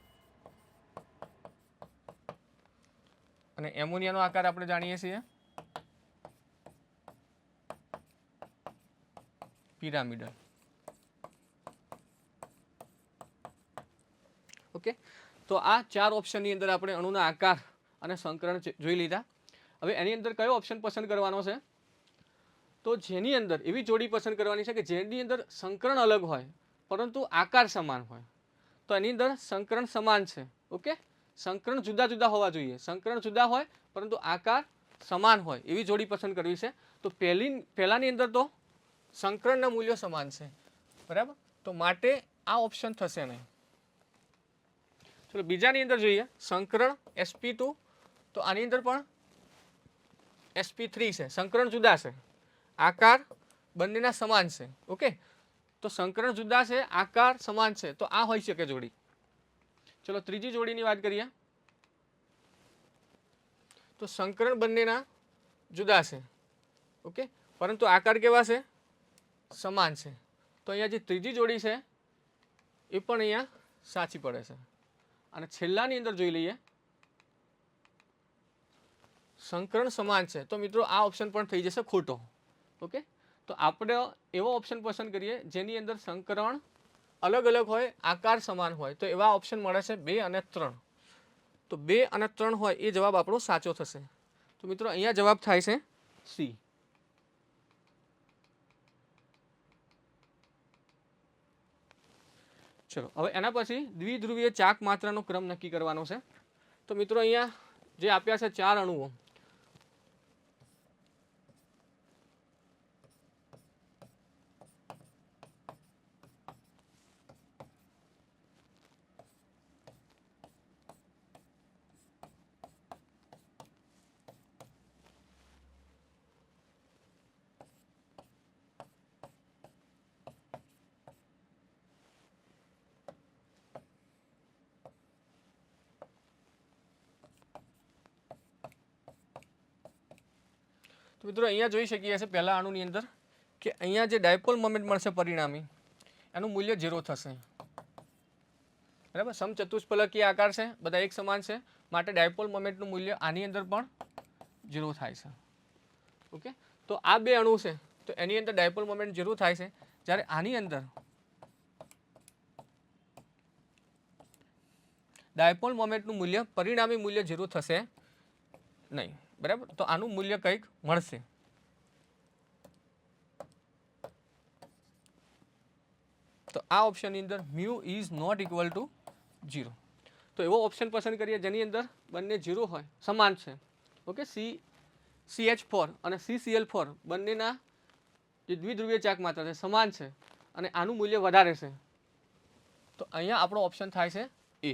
અને એમોનિયાનો આકાર આપણે જાણીએ છીએ પિરામિડલ, ઓકે। તો આ 4 ઓપ્શનની અંદર આપણે અણુના આકાર અને સંકરણ જોઈ લીધા। હવે એની અંદર કયો ઓપ્શન પસંદ કરવાનો છે, તો જેની અંદર એવી જોડી પસંદ કરવાની છે કે જેની અંદર સંકરણ અલગ હોય પરંતુ આકાર સમાન હોય, તો એની અંદર સંકરણ સમાન છે, ઓકે। સંકરણ જુદા જુદા હોવા જોઈએ, સંકરણ જુદા હોય પરંતુ આકાર સમાન હોય એવી જોડી પસંદ કરવી છે। તો પહેલાની અંદર તો સંકરણના મૂલ્યો સમાન છે, બરાબર, તો માટે આ ઓપ્શન થશે નહીં। ચલો બીજાની અંદર જોઈએ સંકરણ sp2, તો આની અંદર પણ sp3 છે, સંકરણ જુદા છે, આકાર બંનેના સમાન છે, ઓકે। તો સંકરણ જુદા છે, આકાર સમાન છે, તો આ હોઈ શકે જોડી। ચલો ત્રીજી જોડીની વાત કરીએ તો સંકરણ બંનેના જુદા છે, ઓકે, પરંતુ આકાર કેવા છે સમાન છે, તો અહીંયા જે ત્રીજી જોડી છે એ પણ અહીંયા સાચી પડે છે। અને છેલ્લાની અંદર જોઈ લઈએ સંકરણ સમાન છે, તો મિત્રો આ ઓપ્શન પણ થઈ જશે ખોટો, ઓકે। તો આપણે એવો ઓપ્શન પસંદ કરીએ જેની અંદર સંકરણ અલગ અલગ હોય, આકાર સમાન હોય, તો એવા ઓપ્શન મળે છે 2 અને 3। તો 2 અને 3 હોય એ જવાબ આપણો સાચો થશે. તો મિત્રો અહીંયા જવાબ થાય છે સી. ચલો હવે એના પછી દ્વિધ્રુવીય ચાક માત્રાનો ક્રમ નક્કી કરવાનો છે. તો મિત્રો અહીંયા જે આપ્યા છે 4 અણુઓ, તો મિત્રો અહીંયા જોઈ શકીએ છીએ પહેલા અણુની અંદર કે અહીંયા જે ડાયપોલ મોમેન્ટ મળશે પરિણામી એનું મૂલ્ય 0 થશે. બરાબર, સમચતુષ્ફલકીય આકાર છે, બધા એક સમાન છે, માટે ડાયપોલ મોમેન્ટનું મૂલ્ય આની અંદર પણ 0 થાય છે. ઓકે, તો આ બે અણુ છે તો એની અંદર ડાયપોલ મોમેન્ટ 0 થાય છે, જ્યારે આની અંદર ડાયપોલ મોમેન્ટનું મૂલ્ય પરિણામી મૂલ્ય 0 થશે નહીં. બરાબર, તો આનું મૂલ્ય કંઈક મળશે. તો આ ઓપ્શનની અંદર mu is not equal to 0. તો એવો ઓપ્શન પસંદ કરીએ જેની અંદર બંને 0 હોય, સમાન છે. ઓકે, CH4 અને CCl4 બંનેના જે દ્વિધ્રુવીય ચાક માત્રા છે સમાન છે અને આનું મૂલ્ય વધારે છે. તો અહીંયા આપણો ઓપ્શન થાય છે એ.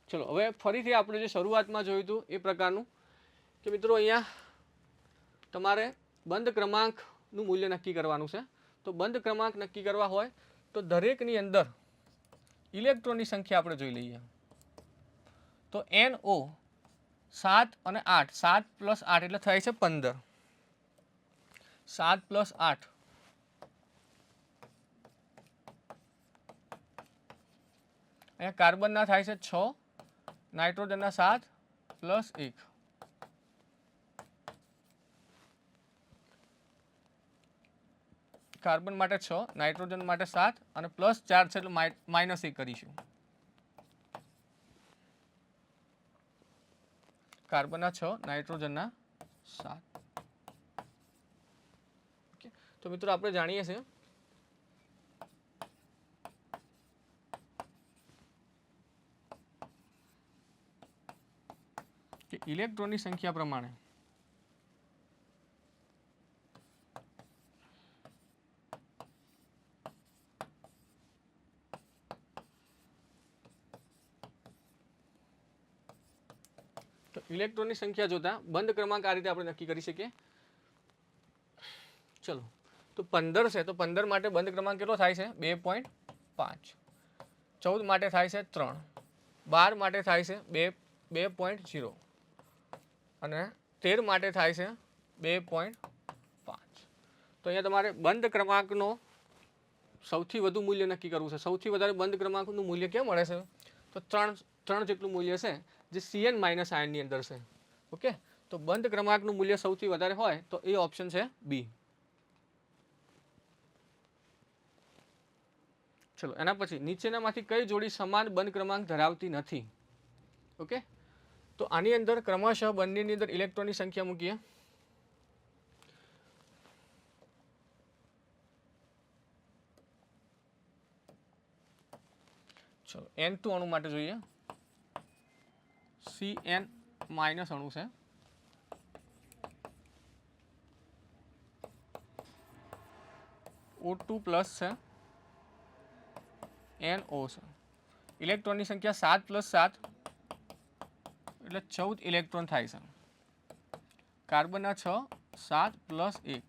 ચલો હવે ફરીથી આપણે જે શરૂઆતમાં જોયું હતું એ પ્રકારનું કે મિત્રો અહીંયા તમારે બંધ ક્રમાંકનું મૂલ્ય નક્કી કરવાનું છે. તો બંધ ક્રમાંક નક્કી કરવા હોય તો દરેકની અંદર ઇલેક્ટ્રોનની સંખ્યા આપણે જોઈ લઈએ. તો NO 7 અને 8, 7 + 8 એટલે થાય છે 15. 7 + 8 અહીંયા કાર્બનના થાય છે 6, નાઇટ્રોજનના 7 + 1. કાર્બન માટે 6, નાઇટ્રોજન માટે 7 અને +4 છે એટલે -1 કરીશું. કાર્બનના 6, નાઇટ્રોજનના 7. ઓકે, તો મિત્રો આપણે જાણીએ છીએ કે ઇલેક્ટ્રોનની સંખ્યા પ્રમાણે ઇલેક્ટ્રોનની સંખ્યા જોતા બંધ ક્રમાંક આ રીતે આપણે નક્કી કરી શકીએ. ચલો, તો 15 છે તો 15 માટે બંધ ક્રમાંક કેટલો થાય છે 2.5. 14 માટે થાય છે 3, 12 માટે થાય છે 2.0 અને 13 માટે થાય છે 2.5. તો અહીંયા તમારે બંધ ક્રમાંકનો સૌથી વધુ મૂલ્ય નક્કી કરવું છે. સૌથી વધારે બંધ ક્રમાંકનું મૂલ્ય ક્યાં મળે છે? તો 3 જેટલું મૂલ્ય છે જે Cn- આયનની અંદર છે. ઓકે, તો બંધ ક્રમાંકનું મૂલ્ય સૌથી વધારે હોય તો એ ઓપ્શન છે બી. ચલો એના પછી નીચેનામાંથી કઈ જોડી સમાન બંધ ક્રમાંક ધરાવતી નથી? ઓકે, તો આની અંદર ક્રમશઃ બંનેની અંદર ઇલેક્ટ્રોનની સંખ્યા મૂકીએ. ચલો N2 અણુ માટે જોઈએ. Cn- અણુ છે, O2 પ્લસ છે, NO છે. ઇલેક્ટ્રોનની સંખ્યા 7 + 7 એટલે 14 ઇલેક્ટ્રોન થાય છે. કાર્બનના 6, 7 + 1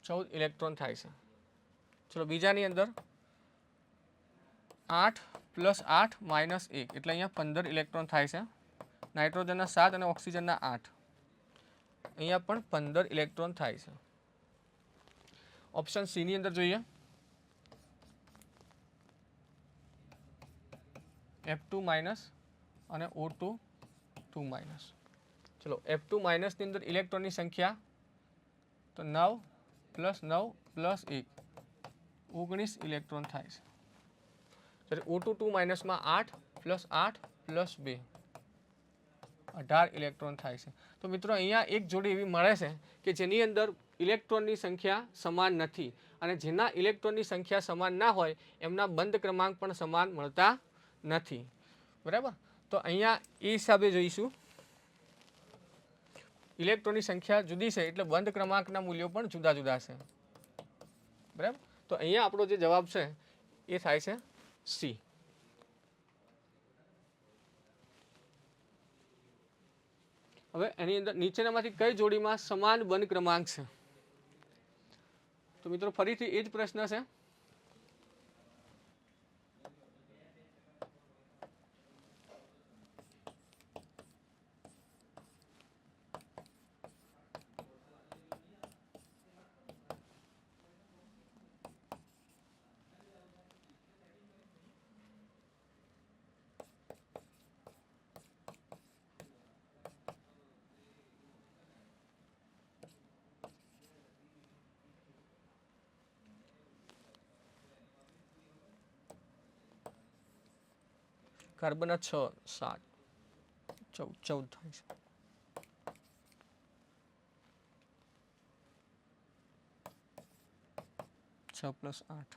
14 ઇલેક્ટ્રોન થાય છે. ચલો બીજાની અંદર 8 + 8 - 1 એટલે અહીંયા 15 ઇલેક્ટ્રોન થાય છે. નાઇટ્રોજનના 7 અને ઓક્સિજનના 8, અહીંયા પણ 15 ઇલેક્ટ્રોન થાય છે. ઓપ્શન સી ની અંદર જોઈએ. F2- અને O2 2-. ચલો F2- ની અંદર ઇલેક્ટ્રોનની સંખ્યા તો 9 + 9 + 1 19 ઇલેક્ટ્રોન થાય છે. જ્યારે O2 2 માઇનસમાં 8 + 8 + 2 18 ઇલેક્ટ્રોન થાય છે. તો મિત્રો અહીંયા એક જોડી એવી મળે છે કે જેની અંદર ઇલેક્ટ્રોનની સંખ્યા સમાન નથી, અને જેના ઇલેક્ટ્રોનની સંખ્યા સમાન ના હોય એમના બંધ ક્રમાંક પણ સમાન મળતા નથી. બરાબર. તો અહીંયા એ હિસાબે જોઈશું, ઇલેક્ટ્રોનની સંખ્યા જુદી છે એટલે બંધ ક્રમાંકના મૂલ્યો પણ જુદા જુદા છે. બરાબર. તો અહીંયા આપણો જે જવાબ છે એ થાય છે સી. હવે એની અંદર નીચેનામાંથી કઈ જોડીમાં સમાન બંધ ક્રમાંક છે? તો મિત્રો ફરીથી એ જ પ્રશ્ન છે. કાર્બનના 6 7 14 થાય છે. 6 + 8.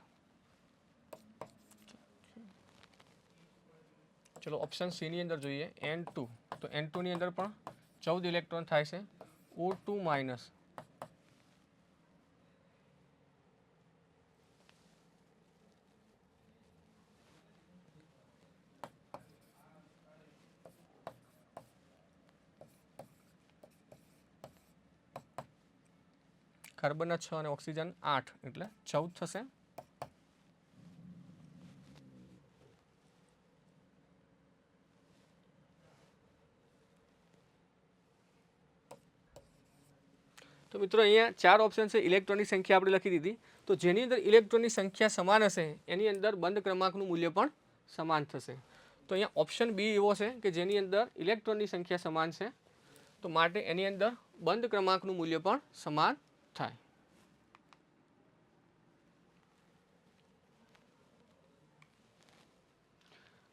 ચલો ઓપ્શન સી ની અંદર જોઈએ N2. તો N2 ની અંદર પણ 14 ઇલેક્ટ્રોન થાય છે. O2 માઇનસ કાર્બનના 6 અને ઓક્સિજન 8 એટલે 14 થશે. તો મિત્રો અહીંયા 4 ઓપ્શન છે. ઇલેક્ટ્રોનની સંખ્યા આપણે લખી દીધી. તો જેની અંદર ઇલેક્ટ્રોનની સંખ્યા સમાન હશે એની અંદર બંધ ક્રમાંકનું મૂલ્ય પણ સમાન થશે. તો અહીંયા ઓપ્શન બી એવો છે કે જેની અંદર ઇલેક્ટ્રોનની સંખ્યા સમાન છે, તો માટે એની અંદર બંધ ક્રમાંકનું મૂલ્ય પણ સમાન થાય.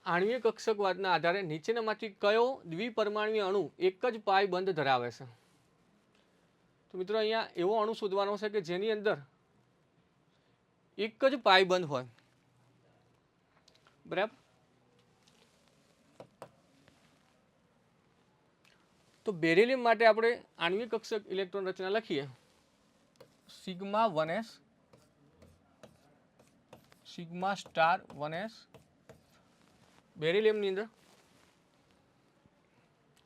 આણ્વીય કક્ષકવાદના આધારે નીચેનામાંથી કયો દ્વિપરમાણુય અણુ એક જ પાઈ બંધ ધરાવે છે? તો મિત્રો અહીંયા એવો અણુ શોધવાનો છે કે જેની અંદર એક જ પાઈ બંધ હોય. બરાબર. તો બેરિલિયમ માટે આપણે આણ્વિક કક્ષક ઇલેક્ટ્રોન રચના લખીએ. Sigma 1s sigma star 1s. બેરિલિયમની અંદર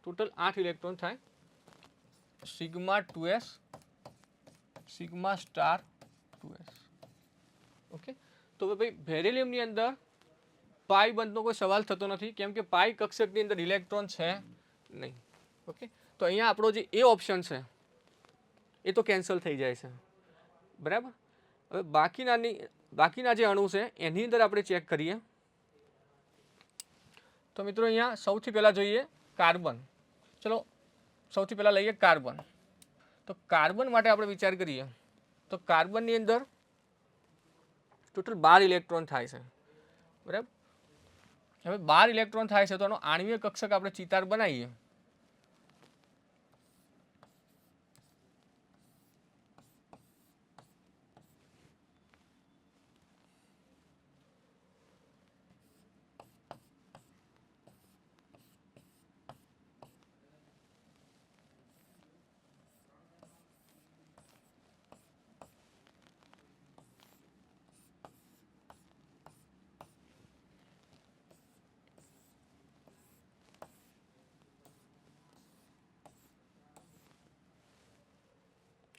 ટોટલ 8 ઇલેક્ટ્રોન થાય. Sigma 2s sigma star 2s. Okay. તો ભાઈ બેરિલિયમની અંદર પાઈ બંધનો કોઈ સવાલ થતો નથી, કેમ કે પાઈ કક્ષકની અંદર ઇલેક્ટ્રોન છે નહીં. ઓકે. તો અહીંયા આપણો જે એ ઓપ્શન છે એ તો કેન્સલ થઈ જાય છે. બરાબર. હવે બાકીના જે અણુ છે એની અંદર આપણે ચેક કરીએ. તો મિત્રો અહીંયા સૌથી પહેલાં જોઈએ કાર્બન. ચલો સૌથી પહેલાં લઈએ કાર્બન. તો કાર્બન માટે આપણે વિચાર કરીએ તો કાર્બનની અંદર ટોટલ 12 ઇલેક્ટ્રોન થાય છે. બરાબર. હવે 12 ઇલેક્ટ્રોન થાય છે તો આનો આણ્વીય કક્ષક આપણે ચિતાર બનાવીએ.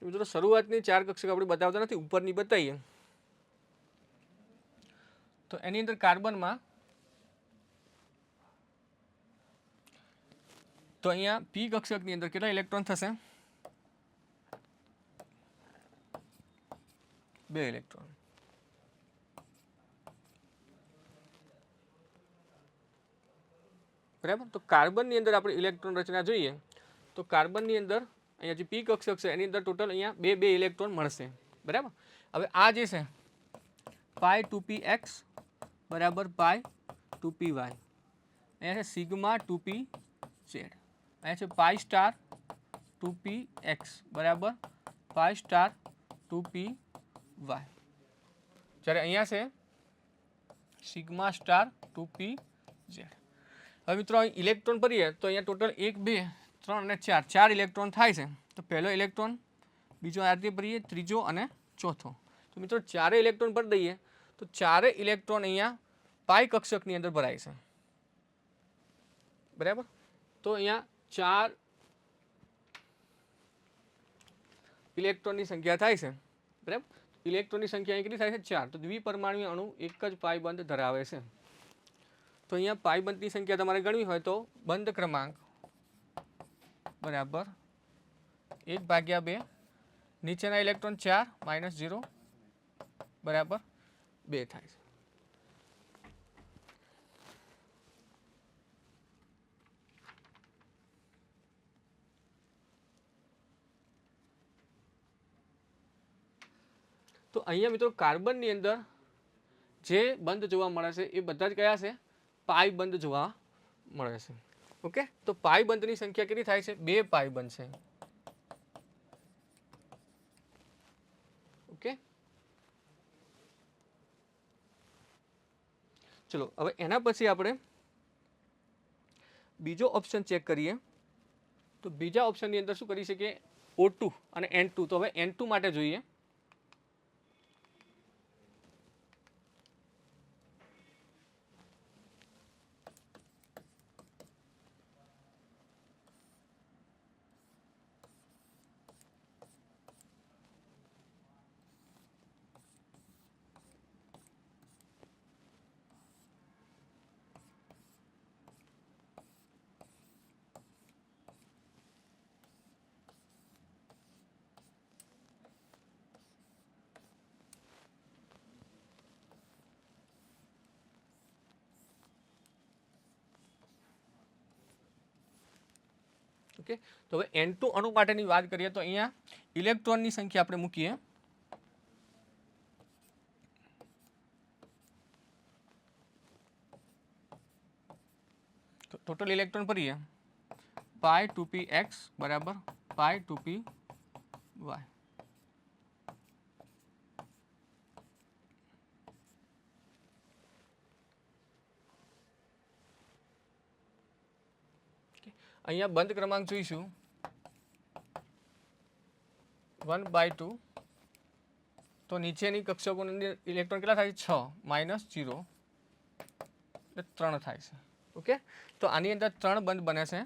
મિત્રો શરૂઆતની 4 કક્ષક આપણે બતાવતા નથી, ઉપરની બતાવીએ. તો એની અંદર કાર્બનમાં તો અહીંયા પી કક્ષકની અંદર કેટલા ઇલેક્ટ્રોન થશે? 2 ઇલેક્ટ્રોન. બરાબર. તો કાર્બનની અંદર આપણે ઇલેક્ટ્રોન રચના જોઈએ તો કાર્બનની અંદર અહીંયા જે પી કક્ષક છે એની અંદર ટોટલ અહીંયા 2 ઇલેક્ટ્રોન મળશે. બરાબર. હવે આ જે છે પાઈ 2p x બરાબર પાઈ 2p y, અહીંયા છે સિગ્મા 2p z, અહીંયા છે પાઈ સ્ટાર 2p x બરાબર પાઈ સ્ટાર 2p y, જ્યારે અહીંયા છે સિગ્મા સ્ટાર 2p z. હવે મિત્રો અહીં ઇલેક્ટ્રોન ભરીએ તો અહીંયા ટોટલ 1 2 3 અને 4 ઇલેક્ટ્રોન થાય છે. તો પહેલો ઇલેક્ટ્રોન, બીજો આ રીતે ભરીએ, ત્રીજો અને ચોથો. તો મિત્રો 4 ઇલેક્ટ્રોન ભરી દઈએ તો 4 ઇલેક્ટ્રોન અહીંયા પાઈ કક્ષકની અંદર ભરાય છે, બરાબર. તો અહીંયા 4 ઇલેક્ટ્રોનની સંખ્યા થાય છે, બરાબર. ઇલેક્ટ્રોનની સંખ્યા અહીં કેટલી થાય છે? 4. તો દ્વિપરમાણુય અણુ એક જ પાઈબંધ ધરાવે છે. તો અહીંયા પાઈબંધની સંખ્યા તમારે ગણવી હોય તો બંધ ક્રમાંક બરાબર 1/2, નીચેના ઇલેક્ટ્રોન 4 -0 બરાબર 2 થાય છે. તો અહીંયા મિત્રો કાર્બનની અંદર જે બંધ જોવા મળે છે એ બધા જ કયા છે? પાઈ બંધ જોવા મળે છે. ઓકે, તો પાઈ બંધની સંખ્યા કેટલી થાય છે? 2 પાઈ બંધ છે. ઓકે, ચલો હવે એના પછી આપણે બીજો ઓપ્શન ચેક કરીએ. તો બીજા ઓપ્શનની અંદર શું કરી શકીએ? O2 અને N2. તો હવે N2 માટે જોઈએ. ઓકે, તો હવે N2 અણુ માટેની વાત કરીએ તો અહીંયા ઇલેક્ટ્રોનની સંખ્યા આપણે મૂકીએ. તો ટોટલ ઇલેક્ટ્રોન ભરીએ પાઈ 2p x બરાબર પાઈ 2p y. અહીંયા બંધ ક્રમાંક જોઈશું 1/2. તો નીચેની કક્ષકોની ઇલેક્ટ્રોન કેટલા થાય? 6 -0 એટલે 3 થાય છે. ઓકે, તો આની અંદર 3 બંધ બને છે.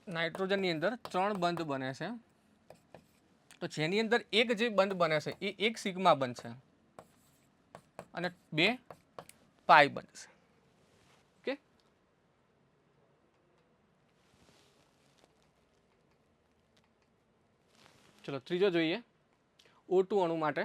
નાઇટ્રોજનની અંદર 3 બંધ બને છે. તો જેની અંદર એક જે બંધ બને છે એ એક સિગ્મા બંધ છે અને 2 પાઈ બંધ છે. ઓકે, ચલો ત્રીજો જોઈએ O2 અણુ માટે.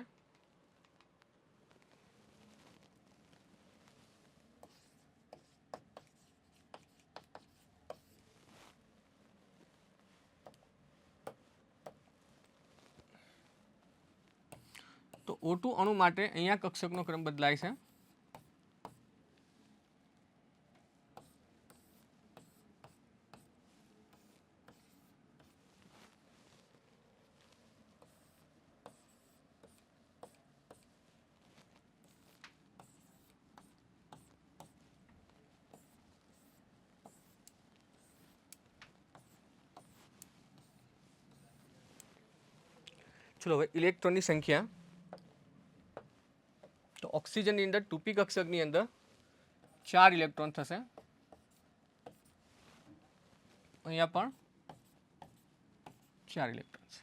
તો O2 અણુ માટે અહીંયા કક્ષકનો ક્રમ બદલાય છે. ચલો હવે ઇલેક્ટ્રોનની સંખ્યા. તો ઓક્સિજનની અંદર 2p કક્ષકની અંદર 4 ઇલેક્ટ્રોન થશે. અહીંયા પણ 4 ઇલેક્ટ્રોન છે.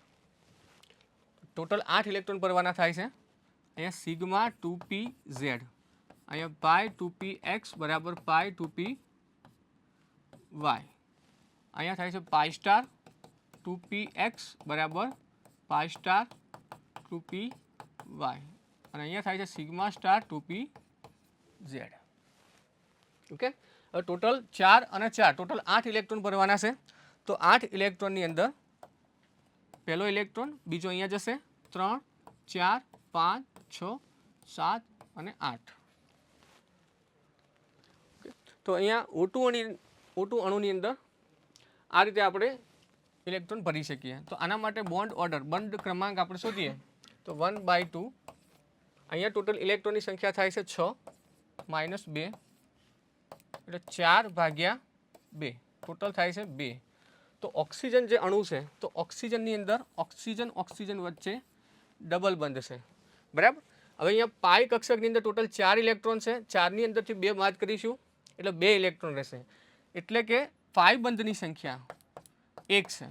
ટોટલ 8 ઇલેક્ટ્રોન ભરવાના થાય છે. અહીંયા સિગ્મા 2p z, અહીંયા પાઈ 2p x બરાબર પાઈ 2p y, અહીંયા થાય છે પાઈ સ્ટાર 2p x બરાબર પાઈ સ્ટાર 2p y, અને અહીંયા થાય છે sigma star 2p z. Okay, હવે ટોટલ 4 અને 4 ટોટલ 8 ઇલેક્ટ્રોન ભરવાના છે. તો 8 ઇલેક્ટ્રોનની અંદર પહેલો ઇલેક્ટ્રોન, બીજો અહીંયા જશે, 3, 4, 5, 6, 7 અને 8. તો અહીંયા O2 અણુની અંદર આ રીતે આપણે ઇલેક્ટ્રોન ભરી શકીએ. તો આના માટે બોન્ડ ઓર્ડર, બંધ ક્રમાંક આપણે શોધીએ તો 1/2. અહીંયા ટોટલ ઇલેક્ટ્રોનની સંખ્યા થાય છે 6 - 2 એટલે 4/2 ટોટલ થાય છે 2. તો ઓક્સિજન જે અણુ છે તો ઓક્સિજનની અંદર ઓક્સિજન વચ્ચે ડબલ બંધ છે, બરાબર. હવે અહીંયા પાઈ કક્ષકની અંદર ટોટલ 4 ઇલેક્ટ્રોન છે, 4ની અંદરથી 2 બાદ કરીશું એટલે 2 ઇલેક્ટ્રોન રહેશે. એટલે કે પાઈ બંધની સંખ્યા 1 છે.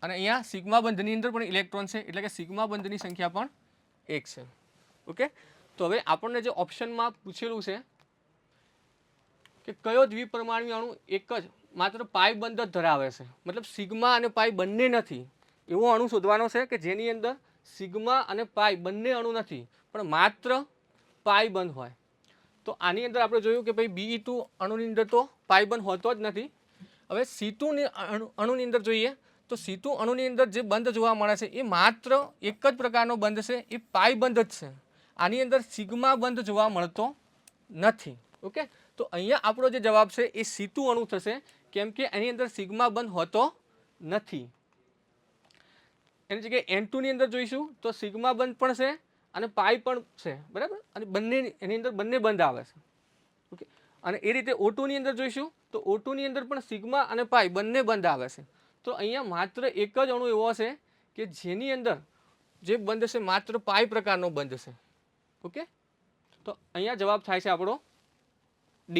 અને અહીંયા સિગ્મા બંધની અંદર પણ ઇલેક્ટ્રોન છે એટલે કે સિગ્મા બંધની સંખ્યા પણ 1 છે. ઓકે. તો હવે આપણને જે ઓપ્શનમાં પૂછેલું છે કે કયો દ્વિપરમાણુ અણુ એક જ માત્ર પાઈ બંધ જ ધરાવે છે, મતલબ સિગ્મા અને પાઈ બંને નથી, એવો અણુ શોધવાનો છે કે જેની અંદર સિગ્મા અને પાઈ બંને અણુ નથી પણ માત્ર પાઈ બંધ હોય. તો આની અંદર આપણે જોયું કે ભાઈ Be2 અણુની અંદર તો પાઈ બંધ હોતો જ નથી. હવે C2 અણુની અંદર જોઈએ તો C2 અણુની અંદર જે બંધ જોવા મળે છે એ માત્ર એક જ પ્રકારનો બંધ છે, એ પાઈ બંધ જ છે. આની અંદર સિગ્મા બંધ જોવા મળતો નથી. ઓકે. તો અહીંયા આપણો જે જવાબ છે એ C2 અણુ થશે, કેમ કે એની અંદર સિગ્મા બંધ હોતો નથી. એની જગ્યાએ N2 ની અંદર જોઈશું તો સિગ્મા બંધ પણ છે અને પાઈ પણ છે, બરાબર. અને બંને એની અંદર બંને બંધ આવે છે. ઓકે. અને એ રીતે O2 ની અંદર જોઈશું તો O2 ની અંદર પણ સિગ્મા અને પાઈ બંને બંધ આવે છે. તો અહીંયા માત્ર એક જ અણુ એવો છે કે જેની અંદર જે બંધ છે માત્ર પાઈ પ્રકારનો બંધ છે. ઓકે. તો અહીંયા જવાબ થાય છે આપણો D.